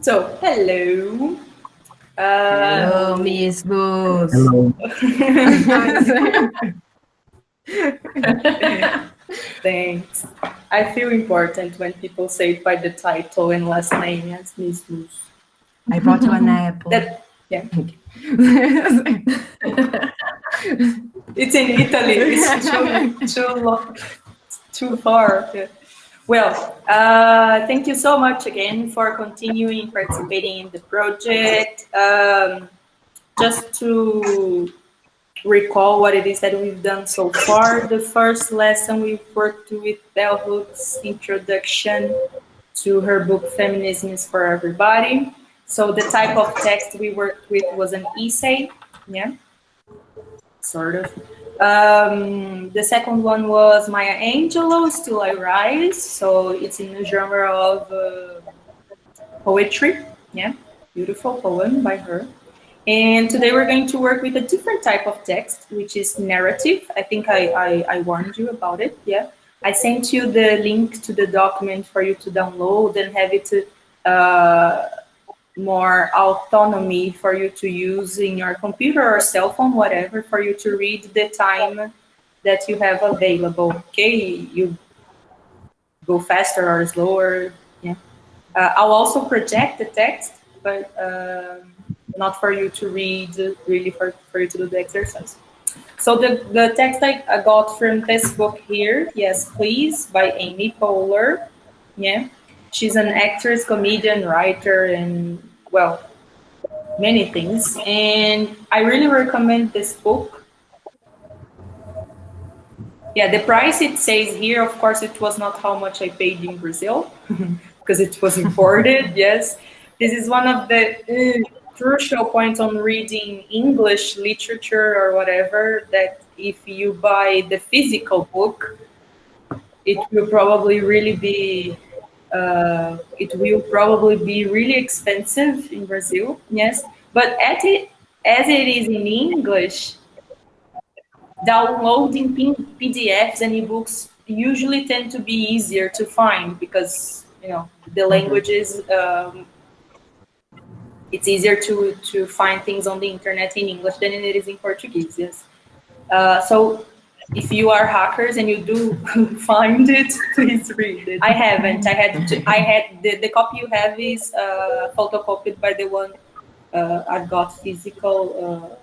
So, hello. Hello, Miss Booth. Hello. Thanks. I feel important when people say it by the title and last name as Miss Luz. I brought you an apple. Yeah. It's in Italy. It's too far. Yeah. Well, thank you so much again for continuing participating in the project. Just to recall what it is that we've done so far. The first lesson we worked with Bell Hooks' introduction to her book Feminism is for Everybody. So the type of text we worked with was an essay, yeah, sort of. The second one was Maya Angelou, Still I Rise. So it's in the genre of poetry, yeah, beautiful poem by her. And today we're going to work with a different type of text, which is narrative. I think I warned you about it, yeah. I sent you the link to the document for you to download and have it more autonomy for you to use in your computer or cell phone, whatever, for you to read the time that you have available, okay? You go faster or slower, yeah. I'll also project the text, but not for you to read, really for you to do the exercise. So the text I got from this book here, Yes Please, by May Poehler. Yeah, she's an actress, comedian, writer, and, well, many things. And I really recommend this book. Yeah, the price it says here, of course, it was not how much I paid in Brazil, because it was imported, yes. This is one of the crucial points on reading English literature or whatever, that if you buy the physical book, it will probably be really expensive in Brazil, yes. But as it is in English, downloading PDFs and ebooks usually tend to be easier to find because, you know, the languages, it's easier to find things on the internet in English than it is in Portuguese, yes. So if you are hackers and you do find it, please read it. I haven't. I had the copy you have is photocopied by the one I've got physical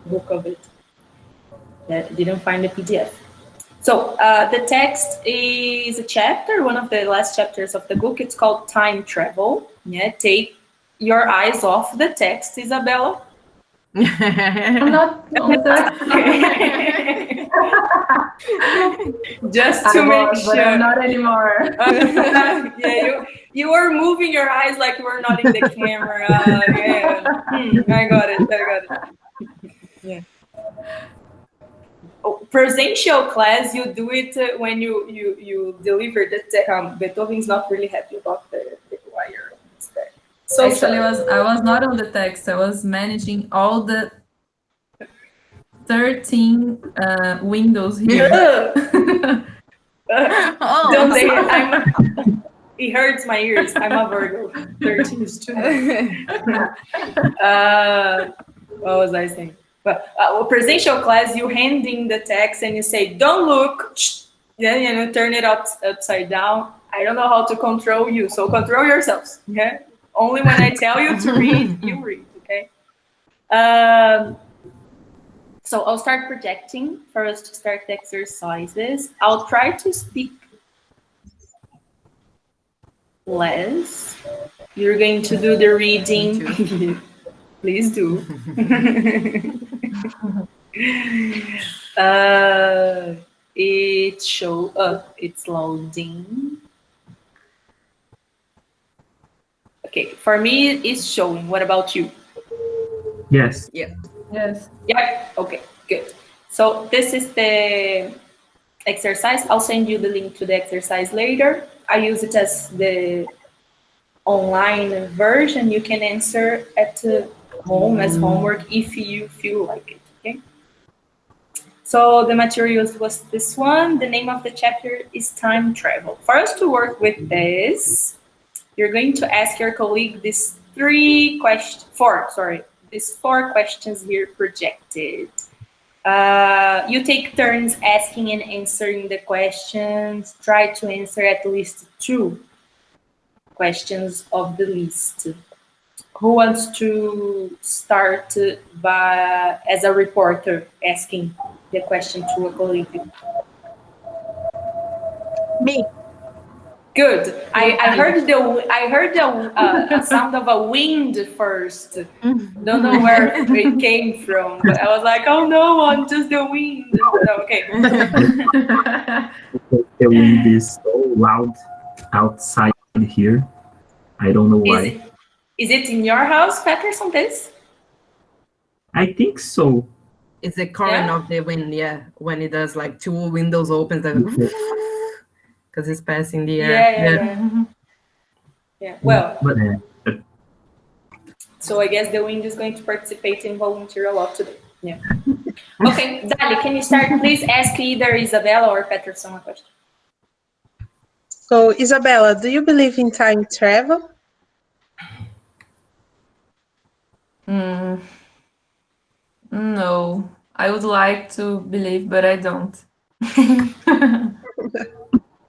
book of it. That didn't find the PDF. So the text is a chapter, one of the last chapters of the book. It's called Time Travel. Yeah, take your eyes off the text, Isabella. I'm not on the text. Just to make sure. But I'm not anymore. Yeah, you were moving your eyes like you were not in the camera. Yeah, I got it. Yeah. Presential class, you do it when you deliver the text. Beethoven's not really happy about the wire. So actually, I was not on the text. I was managing all the 13 windows here. Don't say it. It hurts my ears. I'm a Virgo. 13 is too much. What was I saying? But presential class, you hand in the text and you say, "Don't look." Then you turn it upside down. I don't know how to control you, so control yourselves. Yeah. Only when I tell you to read, you read, okay? So I'll start projecting for us to start the exercises. I'll try to speak less. You're going to do the reading. Please do. It's loading. Okay, for me, it's showing. What about you? Yes. Yeah. Yes. Yeah, okay, good. So this is the exercise. I'll send you the link to the exercise later. I use it as the online version. You can answer at home as homework if you feel like it, okay? So the materials was this one. The name of the chapter is Time Travel. For us to work with this, you're going to ask your colleague these four questions here projected. You take turns asking and answering the questions. Try to answer at least 2 questions of the list. Who wants to start as a reporter asking the question to a colleague? Me. Good. I heard a sound of a wind first. Don't know where it came from, but I was like, oh no, just the wind. No, okay. The wind is so loud outside here. I don't know why. Is it in your house, Patterson, this? I think so. It's the current of the wind, when it does like 2 windows open, because it's passing the air. Yeah. Well, But, so I guess the wind is going to participate and volunteer a lot today. Yeah. Okay, Dali, can you start? Please ask either Isabella or Patterson a question. So, Isabella, do you believe in time travel? No, I would like to believe, but I don't.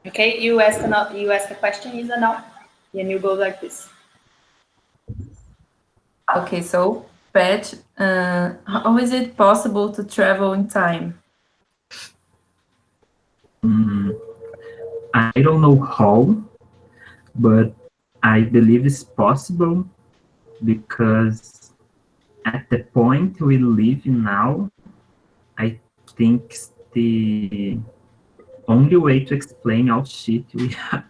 Okay, you ask a question, Isa, now, and you go like this. Okay, so Pat, how is it possible to travel in time? I don't know how, but I believe it's possible because at the point we live in now, I think the only way to explain all shit we are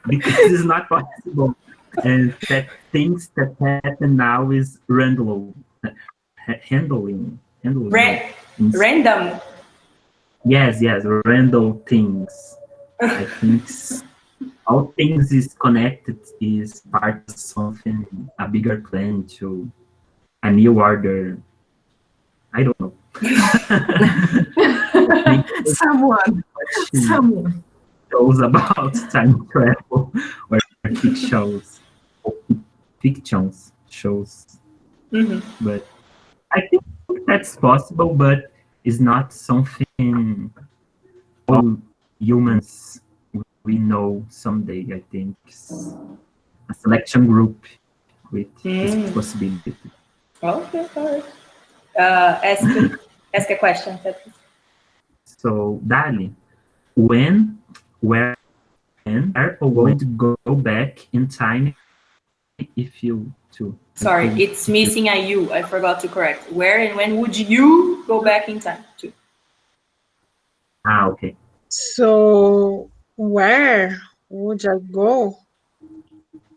because it's not possible, and that things that happen now is handling. Random. Yes, random things. I think all things is connected, is part of something, a bigger plan to a new order. I don't know. Someone shows about time travel or fictions shows. But I think that's possible, but it's not something all humans we know someday. I think it's a selection group with this possibility. Okay, all right. Ask a question. So, Dali, when, where, and are you going to go back in time if you to? Sorry, it's missing a U. I forgot to correct. Where and when would you go back in time to? Okay. So, where would I go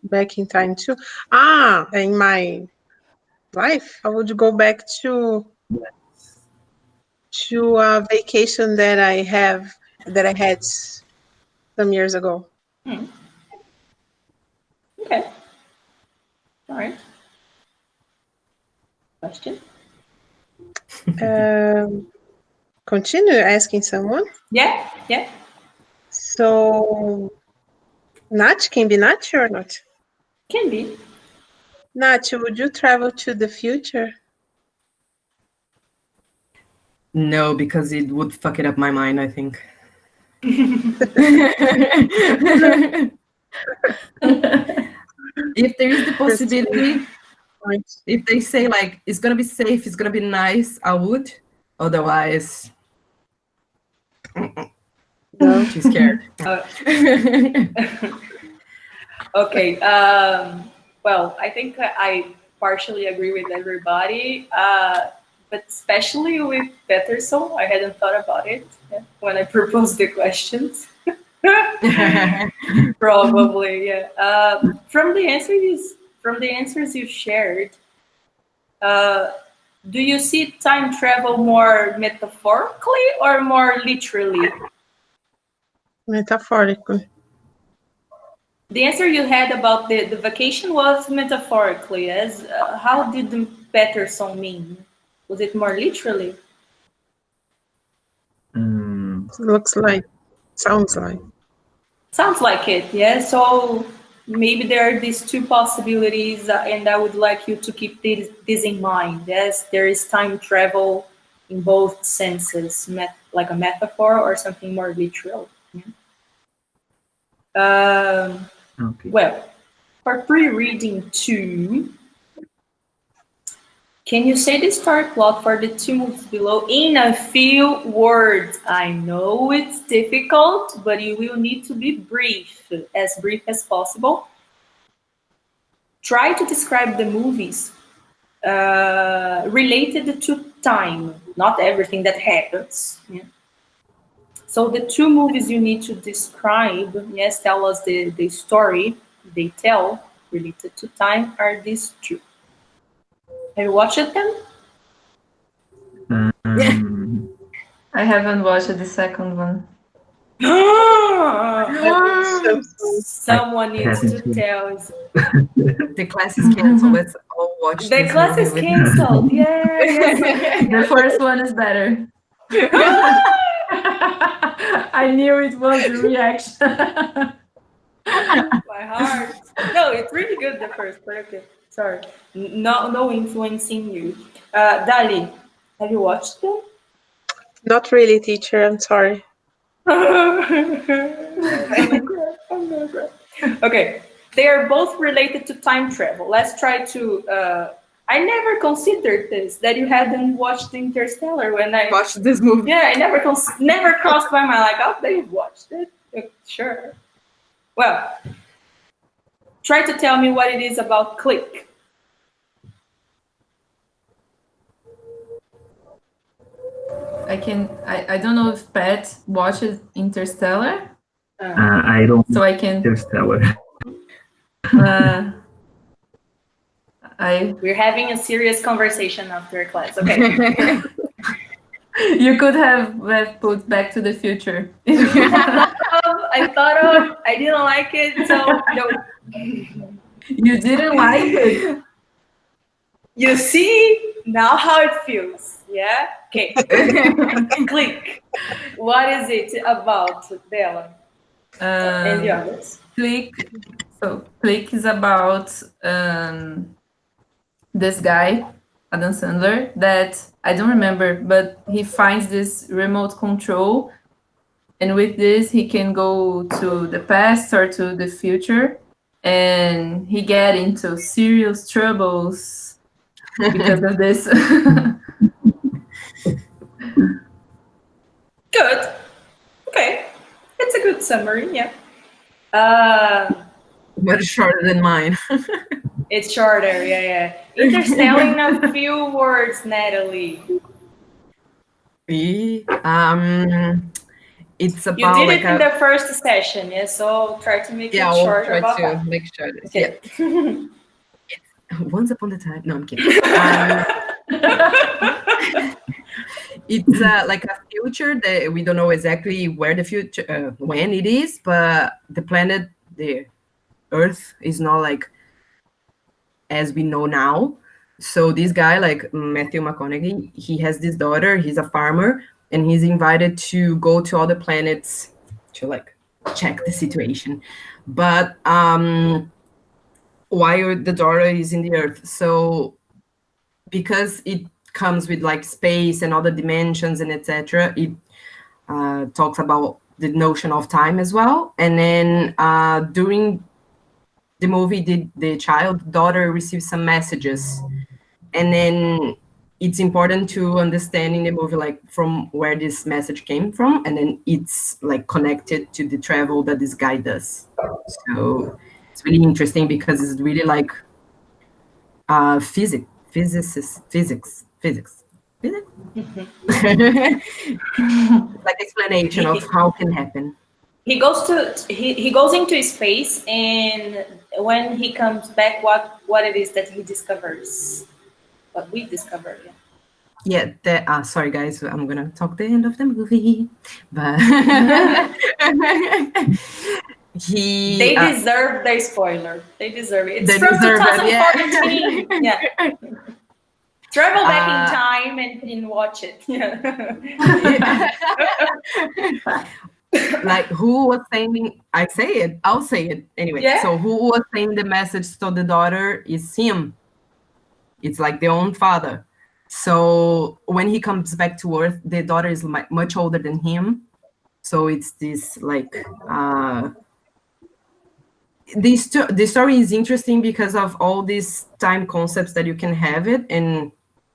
back in time to? In my life, I would go back to a vacation that I had some years ago. Okay. All right. Question? Continue asking someone. Yeah. So, Nath, can be Nath or not? Can be. Nath, would you travel to the future? No, because it would fuck it up my mind, I think. If there is the possibility, if they say like it's gonna be safe, it's gonna be nice, I would. Otherwise, No. too scared. Okay. Well, I think I partially agree with everybody, but especially with Peterson. I hadn't thought about it when I proposed the questions. Probably, yeah. From the answers you shared, do you see time travel more metaphorically or more literally? Metaphorically. The answer you had about the vacation was metaphorically. How did Peterson mean? Was it more literally? Looks like, sounds like. Sounds like it, yeah. So maybe there are these two possibilities, and I would like you to keep this in mind. Yes, there is time travel in both senses, like a metaphor or something more literal. Yeah? Okay. Well, for pre-reading 2, can you say the story plot for the 2 movies below in a few words? I know it's difficult, but you will need to be brief as possible. Try to describe the movies related to time, not everything that happens. Yeah? So the 2 movies you need to describe, yes, tell us the story they tell related to time are these 2. Have you watched them? I haven't watched the second one. Someone needs to tell us. The class is canceled. Let's all watch The this class movie is with- canceled. Yes. The first one is better. I knew it was the reaction. My heart. No, it's really good, the first, but okay. Sorry. No influencing you. Dali, have you watched them? Not really, teacher. I'm sorry. I'm gonna cry. Okay. They are both related to time travel. Let's try to... I never considered this, that you hadn't watched Interstellar when I... Watch this movie. Yeah, I never crossed my mind, like, oh, they've watched it. Sure. Well, try to tell me what it is about Click. I don't know if Pat watches Interstellar, I don't so I can. Interstellar. We're having a serious conversation after class. Okay. You could have put Back to the Future. I didn't like it, so no. You didn't like it? You see now how it feels, yeah? Okay. Click. What is it about, Bella? And the others? Click. So Click is about this guy, Adam Sandler, that I don't remember, but he finds this remote control, and with this he can go to the past or to the future, and he get into serious troubles because of this. Good. Okay. It's a good summary, yeah. Much shorter than mine. It's shorter, yeah. Interstellar in a few words, Natalie. It's about You did like it in the first session, yeah. So try to make it I'll short try about to that. make sure. Okay. Yeah. Once upon a time. No, I'm kidding. It's like a future that we don't know exactly where the future, when it is, but the planet, the Earth, is not like as we know now. So this guy, like Matthew McConaughey, he has this daughter. He's a farmer, and he's invited to go to other planets to like check the situation. But while the daughter is in the Earth, so because it comes with like space and other dimensions and etc., it talks about the notion of time as well. And then during the movie, the daughter receives some messages, and then it's important to understand in the movie like from where this message came from, and then it's like connected to the travel that this guy does. So it's really interesting because it's really like physics. Like explanation of how can happen. He goes into space, and when he comes back, what it is that he discovers, what we discover. Yeah. Sorry guys, I'm gonna talk the end of the movie, but they deserve the spoiler. They deserve it. It's they from deserve 2014. It, yeah. Travel back in time and watch it. Yeah. like who was sending? I say it. I'll say it anyway. Yeah. So who was sending the message to the daughter is him. It's like their own father. So when he comes back to Earth, the daughter is much older than him. So it's this like the story is interesting because of all these time concepts that you can have it, and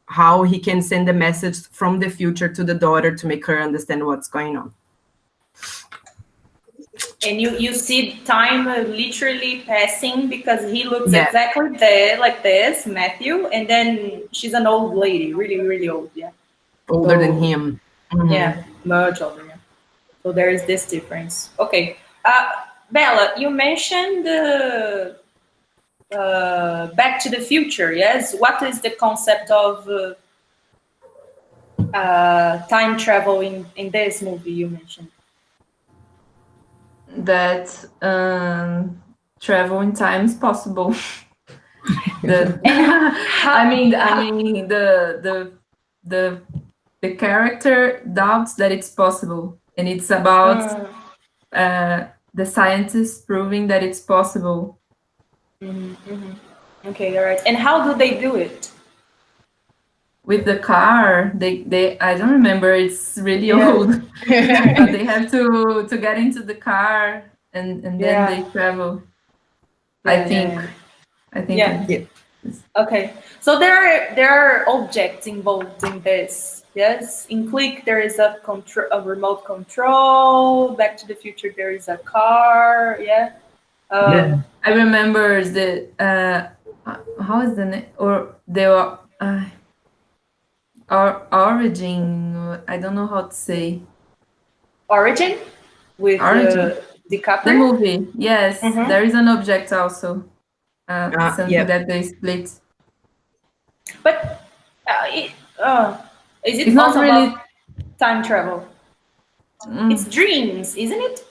how he can send a message from the future to the daughter to make her understand what's going on. And you see time literally passing because he looks exactly there, like this, Matthew, and then she's an old lady, really, really old, yeah. Older than him. Mm-hmm. Yeah, much older, yeah. So there is this difference. Okay. Bella, you mentioned Back to the Future, yes? What is the concept of time travel in this movie you mentioned? That travel in time is possible. I mean, the character doubts that it's possible, and it's about the scientists proving that it's possible. Okay, all right. And how do they do it? With the car, they I don't remember. It's really old, but they have to get into the car and then they travel. I think. Yeah. Okay. So there are objects involved in this. Yes. In Click there is a remote control. Back to the Future there is a car. Yeah. I remember the how is the name, or they were our Origin. I don't know how to say. Origin with DiCaprio. The movie, yes. There is an object also. Something that they split. But is it also really about time travel? It's dreams, isn't it?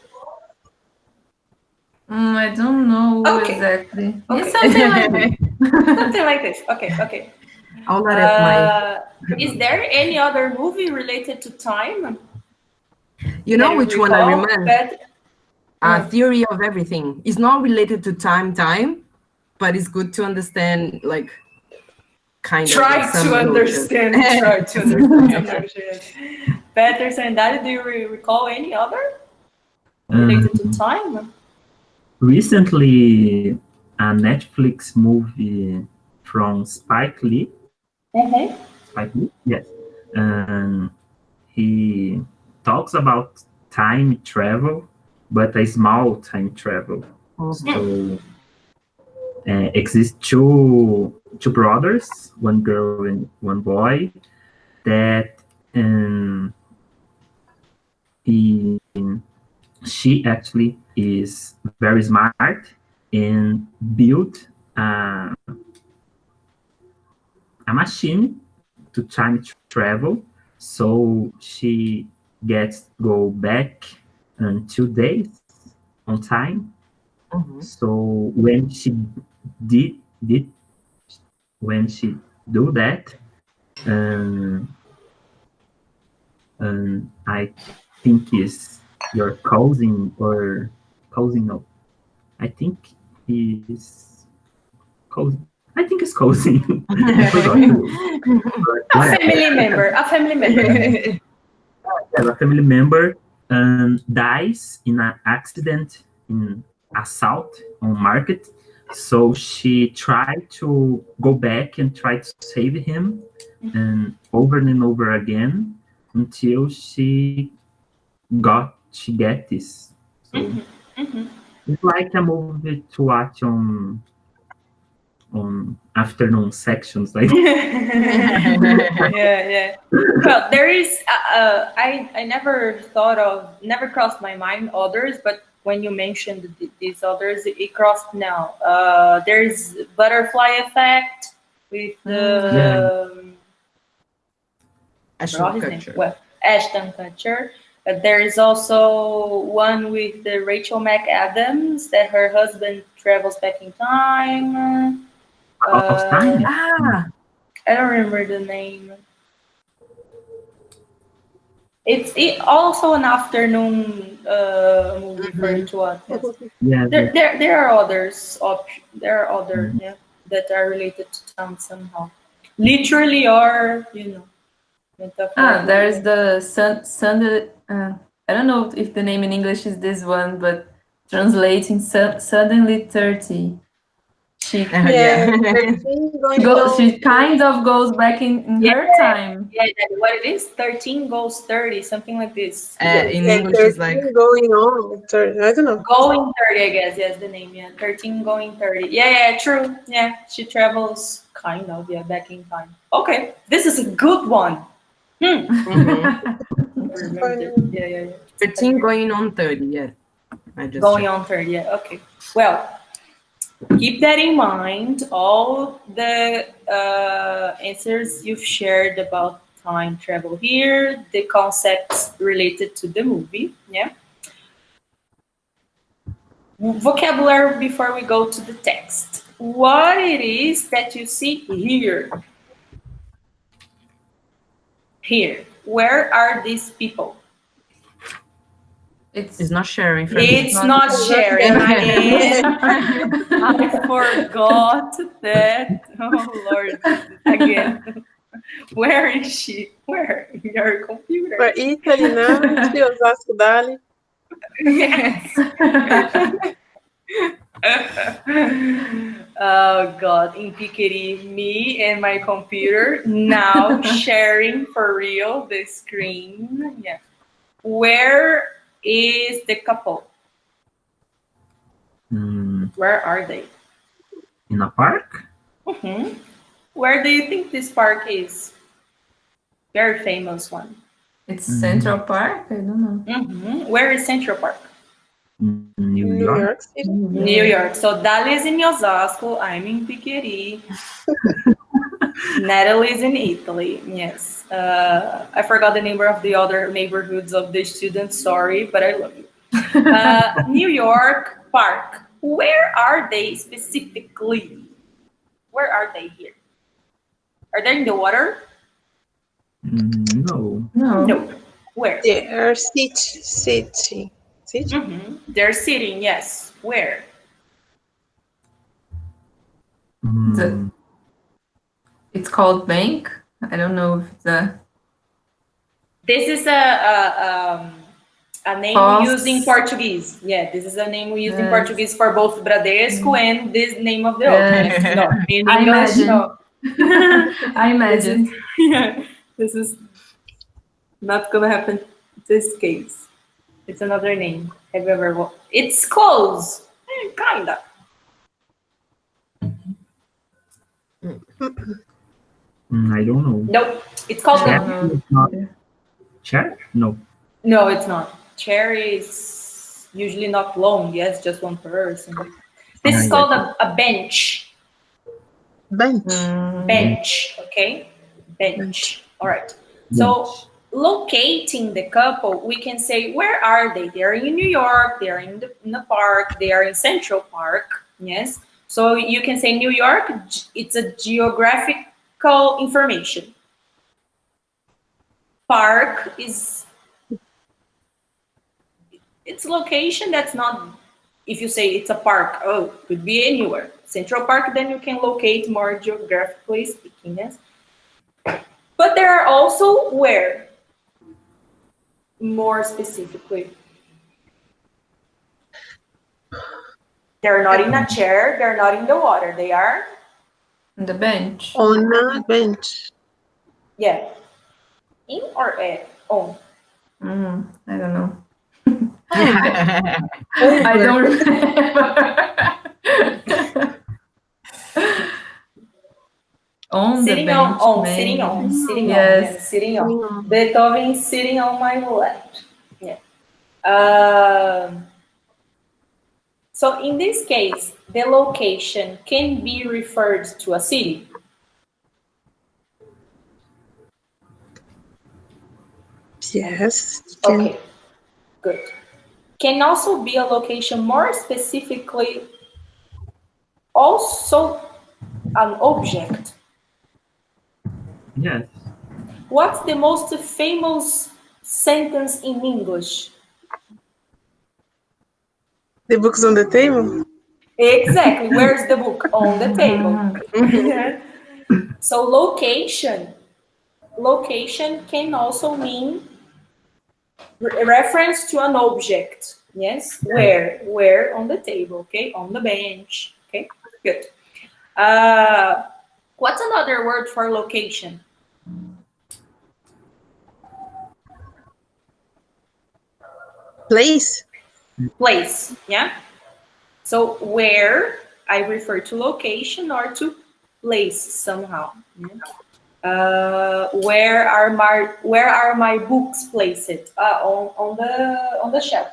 I don't know exactly. Okay. It's something like something like this. Okay. I'll let it is there any other movie related to time? You know which one I remember? Theory of Everything. It's not related to time, but it's good to understand, like, kind try of. To understand. Try to understand. Patterson, do you recall any other related to time? Recently, a Netflix movie from Spike Lee. Spike Lee, yes. And he talks about time travel, but a small time travel. So exist two brothers, one girl and one boy, that she actually is very smart and built a machine to time travel, so she gets go back in 2 days on time. So when she do that, I think is your cousin or cousin of, I think he's cousin. I think it's cousin. I forgot. A family member. A family member dies in an accident, in assault on market. So she tried to go back and try to save him, and over again until she get this. So it's like a movie to watch on afternoon sections, like yeah. Well, there is I never crossed my mind others, but when you mentioned these others, it crossed now. There's Butterfly Effect with Ashton Kutcher. Well, Ashton Kutcher. There is also one with Rachel McAdams that her husband travels back in time. I don't remember the name. It's also an afternoon movie for each one. Yes. Yes, There are others. There are other that are related to time somehow, literally or metaphorically. There's the Sunday. I don't know if the name in English is this one, but translating suddenly 30. She Yeah, 13 going on. she kind of goes back in her time. Yeah, what it is? 13 goes 30, something like this. In Yeah, English, it's like 13 going on. 30, I don't know. Going 30, I guess. Yes, the name. Yeah, 13 going 30. Yeah, true. Yeah, she travels kind of. Yeah, back in time. Okay, this is a good one. Yeah. 13 going on 30. Yeah, I just Going checked. on 30. Yeah. Okay. Well, keep that in mind. All the answers you've shared about time travel here, the concepts related to the movie. Yeah. Vocabulary before we go to the text. What it is that you see here? Here. Where are these people? It's not sharing for me. It's not sharing again. I forgot that. Oh Lord, again. Where is she? Where? In your computer. For Italy, Nancy, Osasco, Dali. Yes. Oh God, in Piqueri, me and my computer now sharing for real the screen. Yeah. Where is the couple? Where are they? in a park. Where do you think this park is? Very famous one. It's Central Park? I don't know. Where is Central Park? New New York. York City. New York. So Dali is in Osasco. I'm in Piqueri. Natalie is in Italy. Yes. I forgot the name of the other neighborhoods of the students. Sorry, but I love you. New York Park. Where are they specifically? Where are they here? Are they in the water? No. No. Where? They're city. They're sitting, yes. Where? It's called bank. I don't know if the This is a name we use in Portuguese. Yeah, this is a name we use in Portuguese for both Bradesco and this name of the other. No, in I English, imagine. no. I imagine. Yeah, this is not gonna happen in this case. It's another name. Have you ever? It's close, kinda. I don't know. Nope. It's called Chair? No. No, it's not. Chair is usually not long. Yes, just one person. This is called a bench. Bench. Okay. Bench. All right. So locating the couple, we can say, where are they? They are in New York. They are in the park. They are in Central Park. Yes. So you can say New York. It's a geographical information. Park is its location. That's not, if you say it's a park, could be anywhere. Central Park, then you can locate more geographically speaking, yes. But there are also where, more specifically. They're not in a chair, they're not in the water, they are? On the bench. On a bench. Yeah. In or on? I don't know. I don't remember. On sitting the bench. sitting on. Yes. Sitting on. Beethoven is sitting on my left. Yeah. So in this case, the location can be referred to a city. Yes. Okay, good. Can also be a location, more specifically, also an object. Yes. What's the most famous sentence in English? The book's on the table? Exactly. Where's the book? On the table. So location can also mean reference to an object. Yes, where on the table, okay, on the bench. Okay, good. What's another word for location? Place? Place, yeah. So where, I refer to location or to place somehow. Where are my books placed? On the shelf.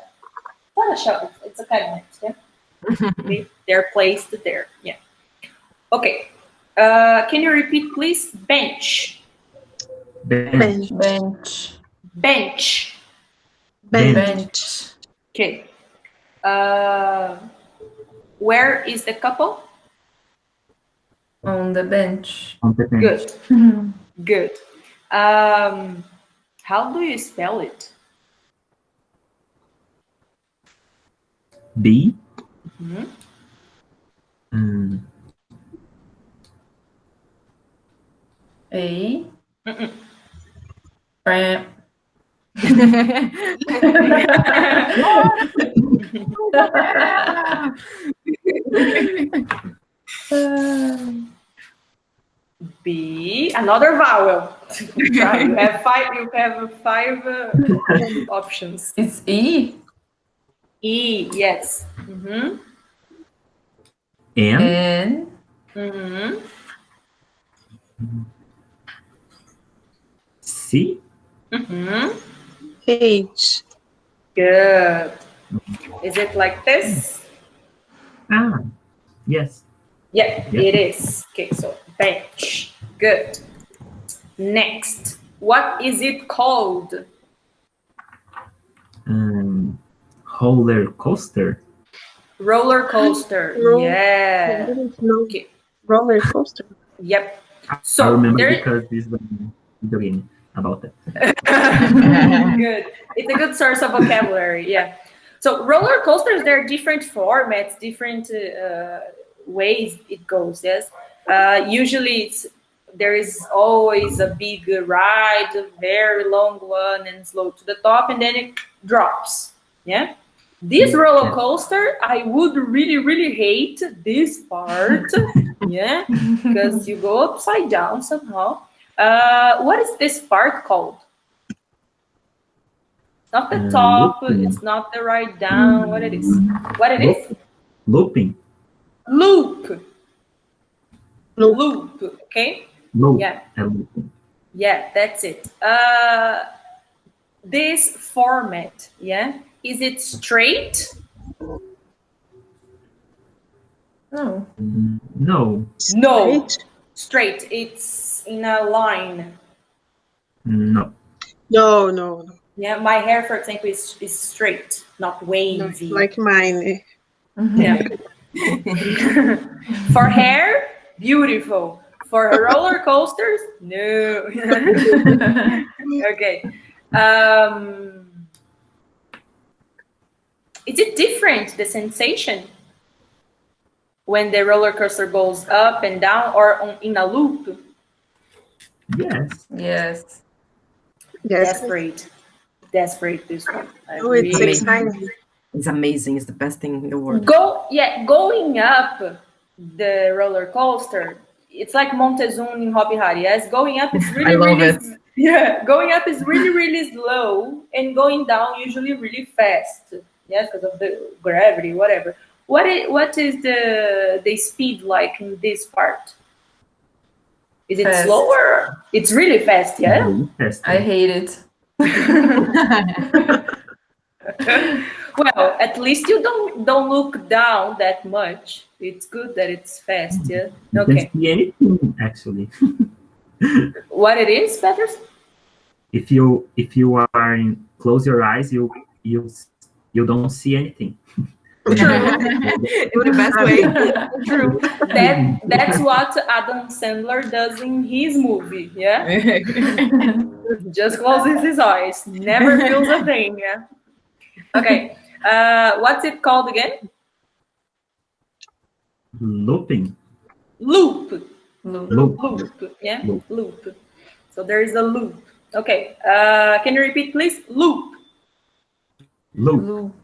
Not a shelf, it's a cabinet. Yeah? They're placed there. Yeah. Okay. Can you repeat, please? Bench. Bench. Bench. Bench. Bench. Okay. Where is the couple? On the bench. On the bench. Good. Good. How do you spell it? B. A. B. Another vowel. You have five options. It's E. E. Yes. N. C. H. Good. Is it like this? Yes. Yeah, it is. Okay, so bench. Good. Next, what is it called? Roller coaster. Roller coaster. Yeah. Okay. Roller coaster. Yep. I So remember because this was the game about that. good. It's a good source of vocabulary. Yeah. So roller coasters, there are different formats, different ways it goes. Yes. Usually there is always a big ride, a very long one, and slow to the top, and then it drops. Yeah. This roller coaster, I would really, really hate this part. Yeah, because you go upside down somehow. What is this part called? Not the top, it's not the right down. What it is? What it is? Looping. Loop. Okay. Loop. Yeah. Looping. Yeah, that's it. This format, yeah, is it straight? No. No. No. Straight. It's in a line. No. No. Yeah, my hair, for example, is straight, not wavy. Like mine. Yeah. For hair, beautiful. For roller coasters, no. Okay. Is it different, the sensation, when the roller coaster goes up and down or in a loop? Yes. Yes. Desperate, this one. It's exciting. It's amazing. It's the best thing in the world. Going up the roller coaster, it's like Montezuma in Hopi Hari. Yes, going up is really, I love really, it. Yeah, going up is really, really slow, and going down usually really fast. Yes, because of the gravity, whatever. What is the speed like in this part? Is it Fast. slower? It's really fast, yeah? Yes. I hate it. Well, at least you don't look down that much. It's good that it's fast, yeah? You Okay. can see anything actually. What it is, Petters? If you are close your eyes, you don't see anything. In the best way. True. That's what Adam Sandler does in his movie. Yeah. Just closes his eyes. Never feels a thing. Yeah. Okay. What's it called again? Looping. Loop. Loop. Loop. Yeah. Loop. Loop. So there is a loop. Okay. Can you repeat, please? Loop. Loop.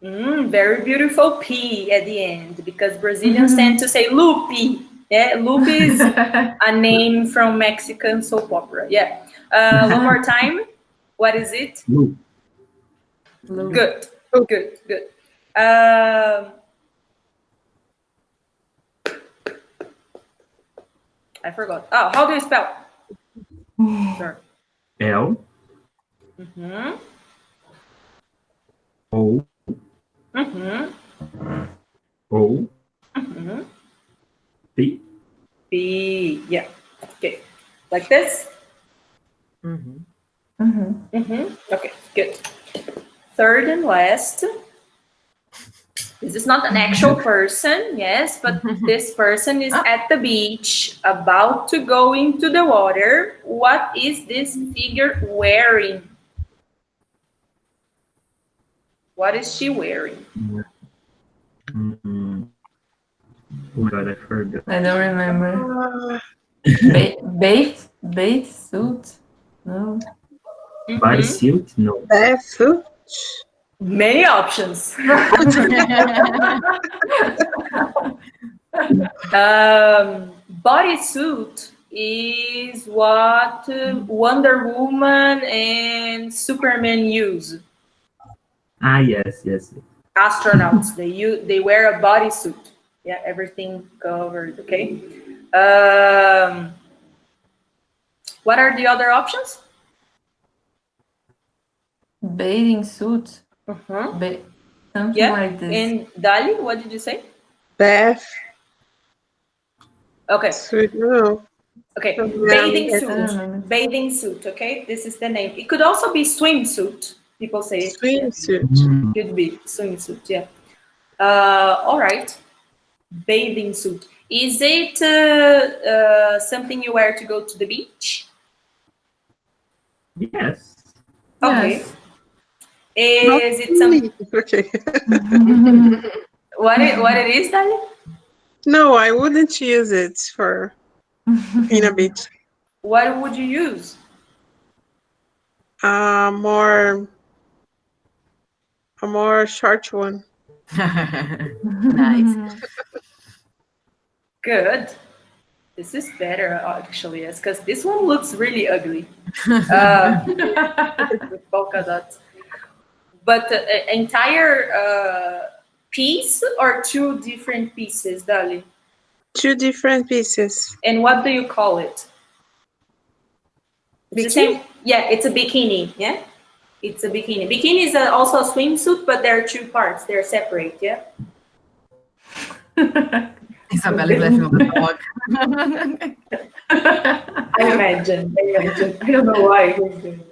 Very beautiful P at the end, because Brazilians tend to say loopy. Yeah, loop is a name from Mexican soap opera. Yeah. One more time. What is it? Loop. Good. I forgot. Oh, how do you spell? Sorry. L. O. O. P. P. Yeah. Okay. Like this? Okay, good. Third and last. This is not an actual person, yes, but this person is at the beach, about to go into the water. What is this figure wearing? What is she wearing? Oh my God, I forgot. I don't remember. Bath suit? No. Bodysuit? No. Barefoot. Many options. Bodysuit is what Wonder Woman and Superman use. Ah, yes. Astronauts, they wear a bodysuit. Yeah, everything covered. Okay. What are the other options? Bathing suit? Something like this. And Dali, what did you say? Bath. Okay. Suit. No. Okay. Yeah, Bathing suit. Okay. This is the name. It could also be swimsuit. People say it. Swimsuit. Could be swimsuit. Yeah. All right. Bathing suit. Is it something you wear to go to the beach? Yes. Okay. Yes. Is it something? Okay. What it is, Dali? No, I wouldn't use it for in a beach. What would you use? A more short one. Nice. Good. This is better, actually, yes, because this one looks really ugly. With polka dots. But entire piece or two different pieces, Dali? Two different pieces. And what do you call it? It's the same. Yeah, it's a bikini. Yeah, it's a bikini. Bikini is also a swimsuit, but there are two parts. They're separate. Yeah. Isabella is laughing on the dog. I imagine. I don't know why he's doing it.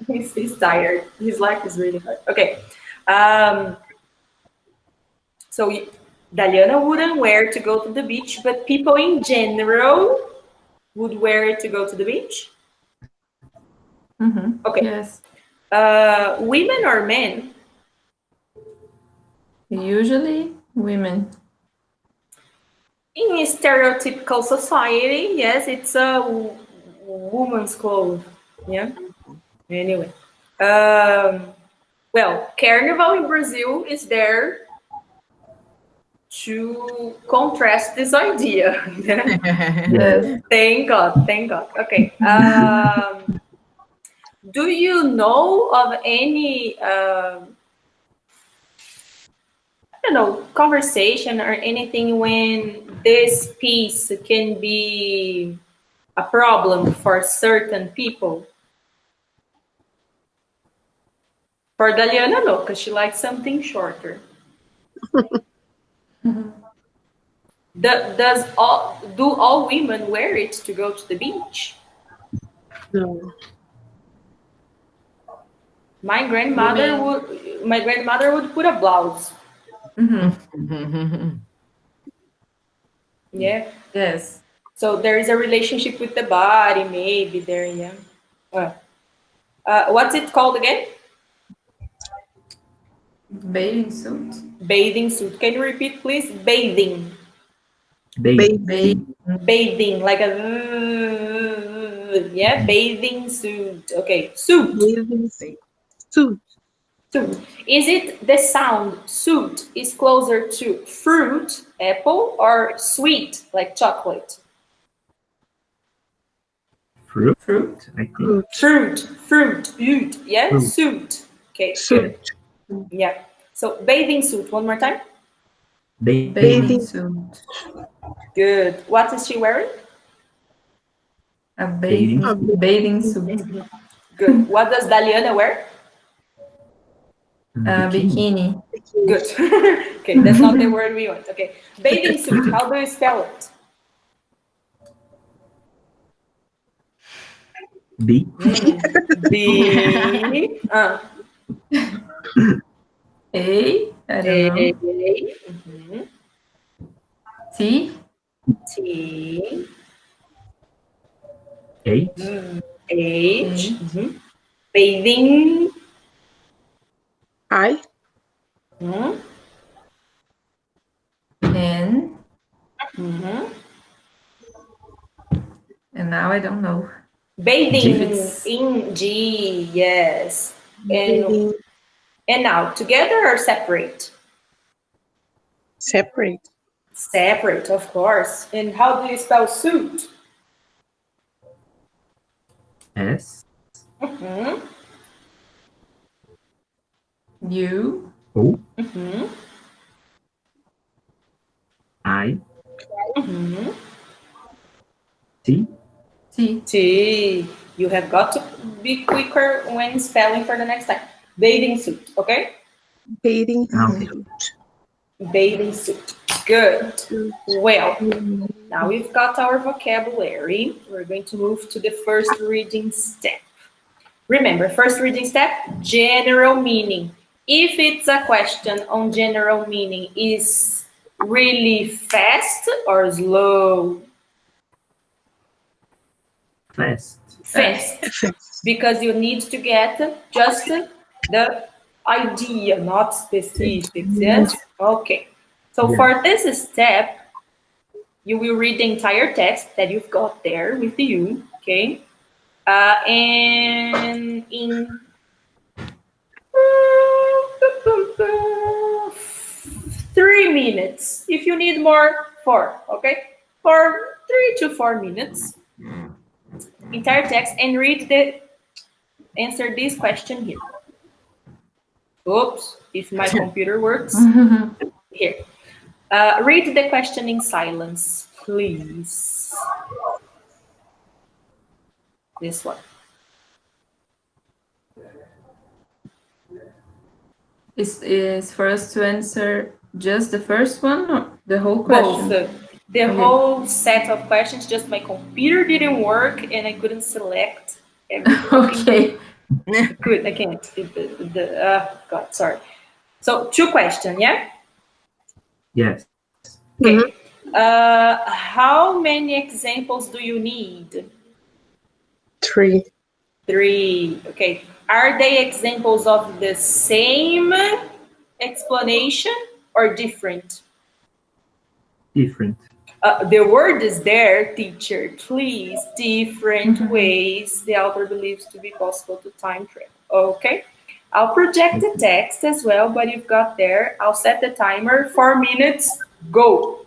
He's tired. His life is really hard. Okay. So Daliana wouldn't wear to go to the beach, but people in general would wear it to go to the beach. Okay. Yes. Women or men? Usually women. In a stereotypical society, yes, it's a woman's clothes. Yeah. Anyway, well, Carnival in Brazil is there to contrast this idea. Yes. Thank God. Okay. Do you know of any, I don't know, conversation or anything when this piece can be a problem for certain people? For Daliana, no, because she likes something shorter. Do all women wear it to go to the beach? No. My grandmother would put a blouse Yeah. Yes. So there is a relationship with the body, maybe there, yeah. What's it called again? Bathing suit. Bathing suit. Can you repeat, please? Bathing. Bathing. Bathing, like a yeah, bathing suit. Okay, suit. Bathing suit. Suit. Is it the sound suit is closer to fruit, apple, or sweet, like chocolate? Fruit, Fruit. I think. Fruit. Yeah, Fruit. suit. Okay, Suit. good. Yeah. So bathing suit. One more time. Bathing Bathing. suit. Good. What is she wearing? A bathing suit. Good. What does Daliana wear? Bikini. Good. Okay, that's not the word we want. Okay. Bathing suit. How do you spell it? B. B. A. I don't know. Mhm. T. T. H. H. Bathing. I. Mhm. N. Mhm. And now I don't know. Bathing It's- in G. Yes. Bathing. And now together or separate? Separate. Separate, of course. And how do you spell suit? S. Mhm. U. O. Mhm. I. Mhm. T. T. T. You have got to be quicker when spelling for the next time. Bathing suit, okay? Bathing Okay. suit. Bathing suit. Good. Suit. Well, now we've got our vocabulary. We're going to move to the first reading step. Remember, first reading step, general meaning. If it's a question on general meaning, is really fast or slow? Fast. Fast. Because you need to get just the idea, not specifics, yes? Okay. So Yeah. for this step, you will read the entire text that you've got there with you, okay? And in 3 minutes. If you need more, 4, okay? For 3 to 4 minutes, entire text and answer this question here. Oops, if my computer works. Here. Read the question in silence, please. This one. Is for us to answer just the first one or the whole question? Both. The whole set of questions, just my computer didn't work and I couldn't select everything. Okay. Good, I can't. God, sorry. So 2 questions, yeah? Yes. Okay. How many examples do you need? 3. 3. Okay. Are they examples of the same explanation or different? Different. The word is there, teacher. Please, different ways the author believes to be possible to time travel. Okay. I'll project the text as well, but you've got there. I'll set the timer. 4 minutes. Go.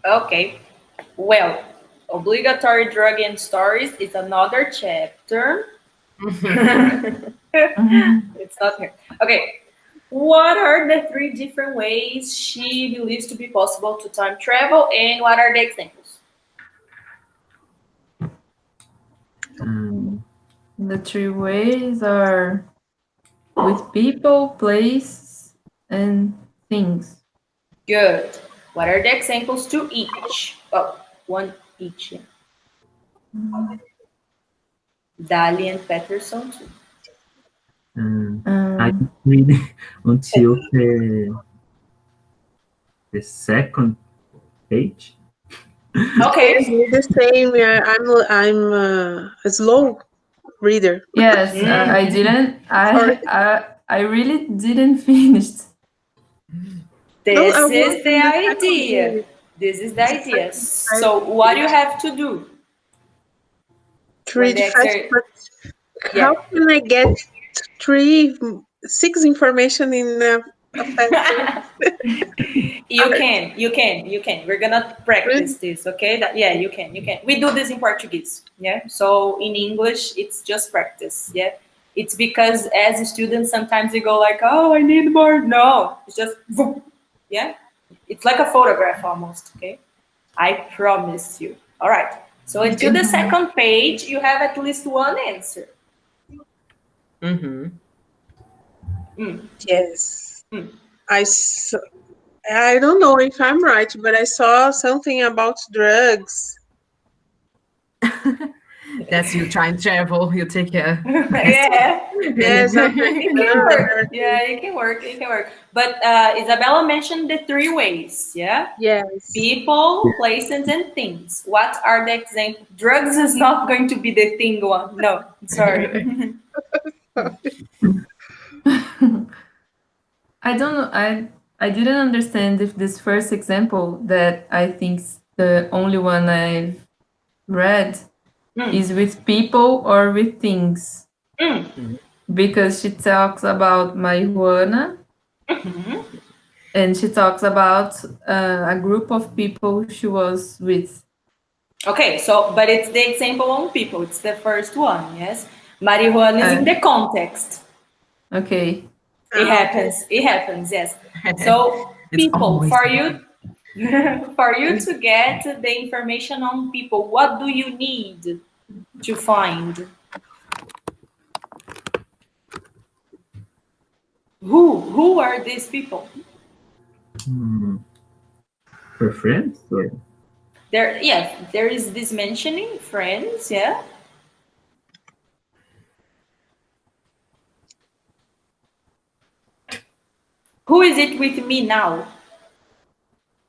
Okay. Well, obligatory drug and stories is another chapter. It's not here. Okay. What are the 3 different ways she believes to be possible to time travel, and what are the examples? The 3 ways are with people, place, and things. Good. What are the examples to each? Oh, one each. Yeah. Dali and Peterson too. I read until the second page. Okay. The same. Yeah, I'm a slow reader. Yes, I didn't. Sorry. I really didn't finish. No, I This was is the in the second idea. page. This is the idea. So what you have to do To when read the fast, exercise? but Yeah. how can I get six information in a fast You can. We're gonna practice this, okay? Yeah, you can. We do this in Portuguese, yeah? So in English, it's just practice, yeah? It's because as students, sometimes you go like, oh, I need more. No, it's just, boom, yeah? It's like a photograph almost, okay? I promise you. All right. So until the second page, you have at least one answer. Mm-hmm. Yes. I don't know if I'm right, but I saw something about drugs. That's you try and travel. You take care. Yeah. Yes, And It can work. Yeah, it can work. It can work. But Isabella mentioned the three ways. Yeah. yes. People, places, and things. What are the examples? Drugs is not going to be the thing one. No, sorry. I don't know. I didn't understand if this first example that I think's the only one I've read is with people or with things. Because she talks about marijuana and she talks about a group of people she was with. Okay, so but it's the example on people. It's the first one. Yes, marijuana is in the context. Okay. It happens. It happens. Yes. So It's people, always for you, for you to get the information on people, what do you need to find? Who are these people? For friends? Or? There, yeah, there is this mentioning friends. Yeah. Who is it with me now?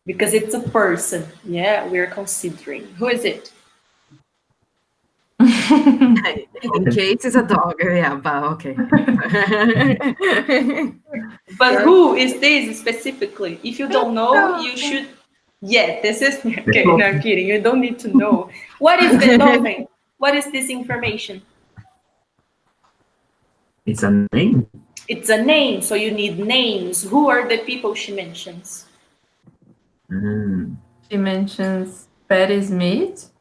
Because it's a person. Yeah, we're considering. Who is it? in case it's a dog. Yeah, but okay. But who is this specifically? If you don't know, you should. Yeah, this is okay. No, I'm kidding. You don't need to know. What is Beethoven? What is this information? It's a name? It's a name, so you need names. Who are the people she mentions? She mentions Patti Smith.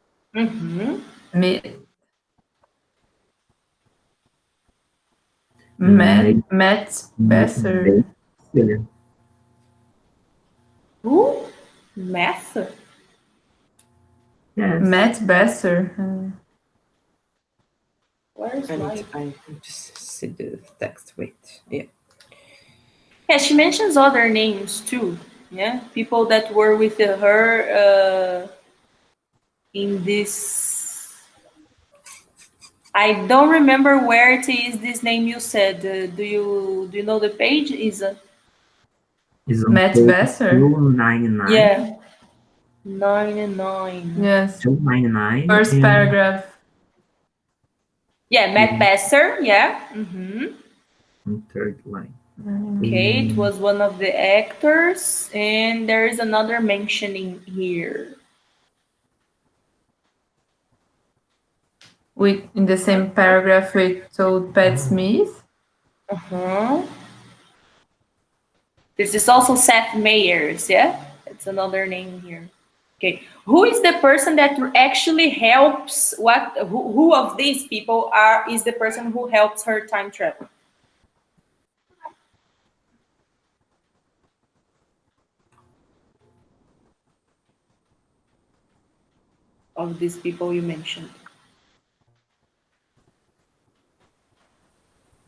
Matt Besser. Who? Math? Yes. Matt Besser. Where's my? I just see the text. Wait. Yeah. Yeah, she mentions other names too. Yeah, people that were with her in this. I don't remember where it is. This name you said. Do you know the page? Is Matt Besser. 299. Yeah, 99. Yes. 299. First paragraph. Yeah, Matt Besser. Yeah. Third line. Okay, it was one of the actors, and there is another mentioning here. In the same paragraph we told Pat Smith. This is also Seth Meyers, yeah? It's another name here. Okay, who is the person that actually helps, who of these people is the person who helps her time travel? Of these people you mentioned.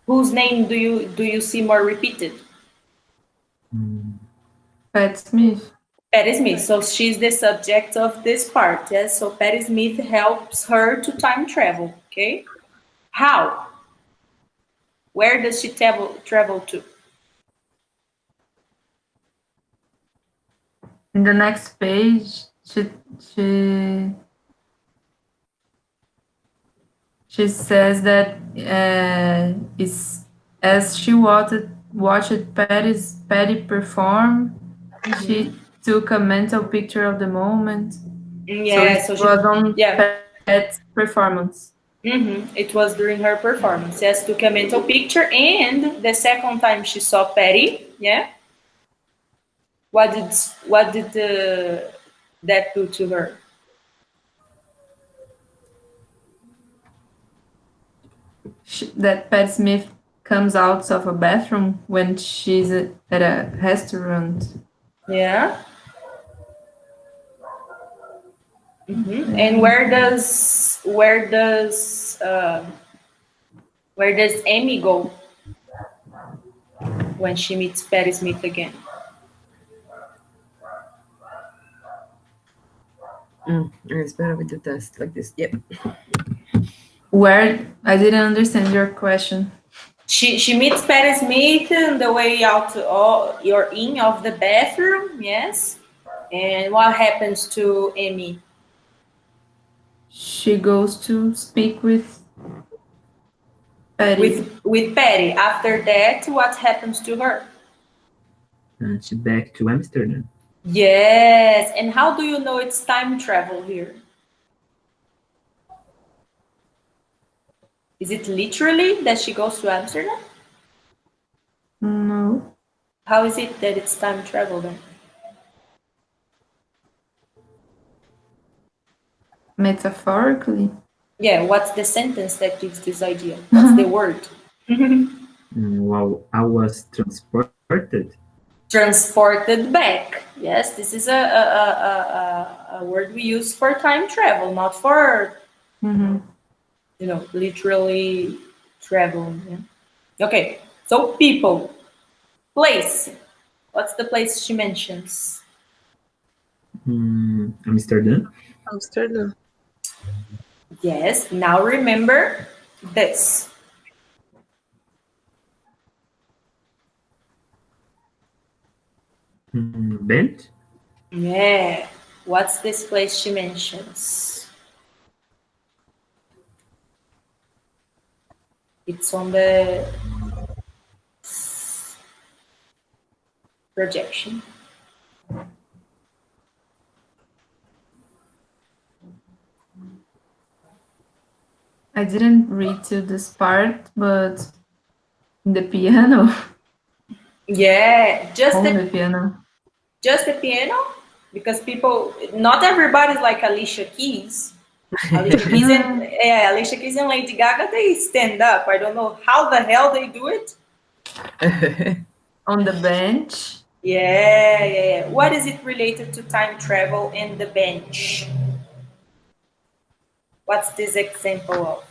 Whose name do you see more repeated? Pat Smith. Patty Smith. So she's the subject of this part. Yes. So Patty Smith helps her to time travel. Okay. How? Where does she travel to? In the next page, she says that it's as she watched Patty perform, she took a mental picture of the moment. Yeah, so it was on Pat's performance. It was during her performance. Yes, took a mental picture, and the second time she saw Patty, yeah. What did that do to her? That Pat Smith comes out of a bathroom when she's at a restaurant. Yeah. And where does Amy go when she meets Patty Smith again? It's better with the test like this. Yep. Where? I didn't understand your question. She meets Patty Smith on the way out of the bathroom, yes. And what happens to Amy? She goes to speak with Patty. With Patty. After that, what happens to her? She's back to Amsterdam. Yes. And how do you know it's time travel here? Is it literally that she goes to Amsterdam? No. How is it that it's time travel then? Metaphorically. Yeah, what's the sentence that gives this idea? What's the word? Well, I was transported. Transported back. Yes, this is a word we use for time travel, not for literally traveling. Yeah? Okay, so people, place. What's the place she mentions? Amsterdam. Amsterdam. Yes, now remember this. Bench? Yeah. What's this place she mentions? It's on the projection. I didn't read to this part, but the piano. Yeah, just the piano. Just the piano, because not everybody's like Alicia Keys. Alicia Keys and Lady Gaga, they stand up. I don't know how the hell they do it. On the bench. Yeah. What is it related to time travel and the bench? What's this example of?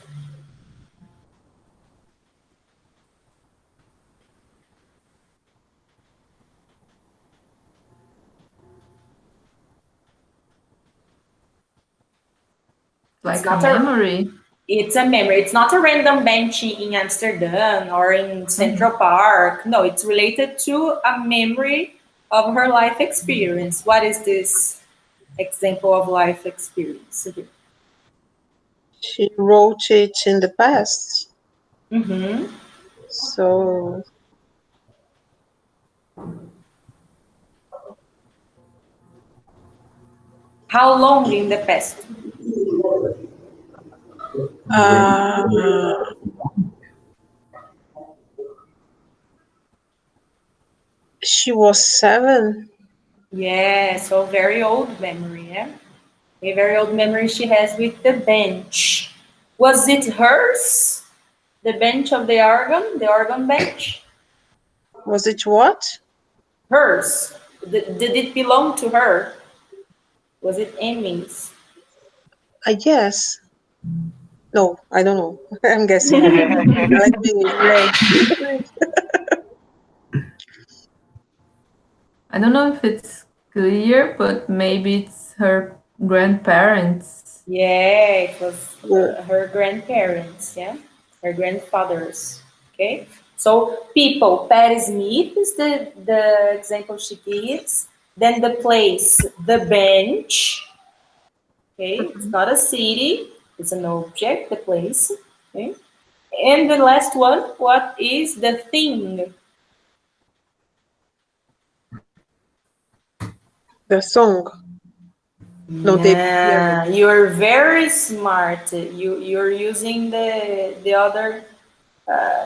Like a memory. It's a memory. It's not a random bench in Amsterdam or in Central Park. No, it's related to a memory of her life experience. What is this example of life experience? She wrote it in the past. Mm-hmm. So how long in the past? She was 7. Yeah, so very old memory, yeah? A very old memory she has with the bench. Was it hers? The bench of the organ bench? Was it what? Hers. Did it belong to her? Was it Amy's? I guess. No, I don't know. I'm guessing. Let me. I don't know if it's clear, but maybe it's her grandparents. Yeah, it was her grandparents, yeah, her grandfathers. Okay, so people, Patti Smith is the example she gives. Then the place, the bench. Okay, it's not a city, it's an object, the place. Okay, and the last one, what is the thing? The song. No, Yeah, you're very smart. You're using the other.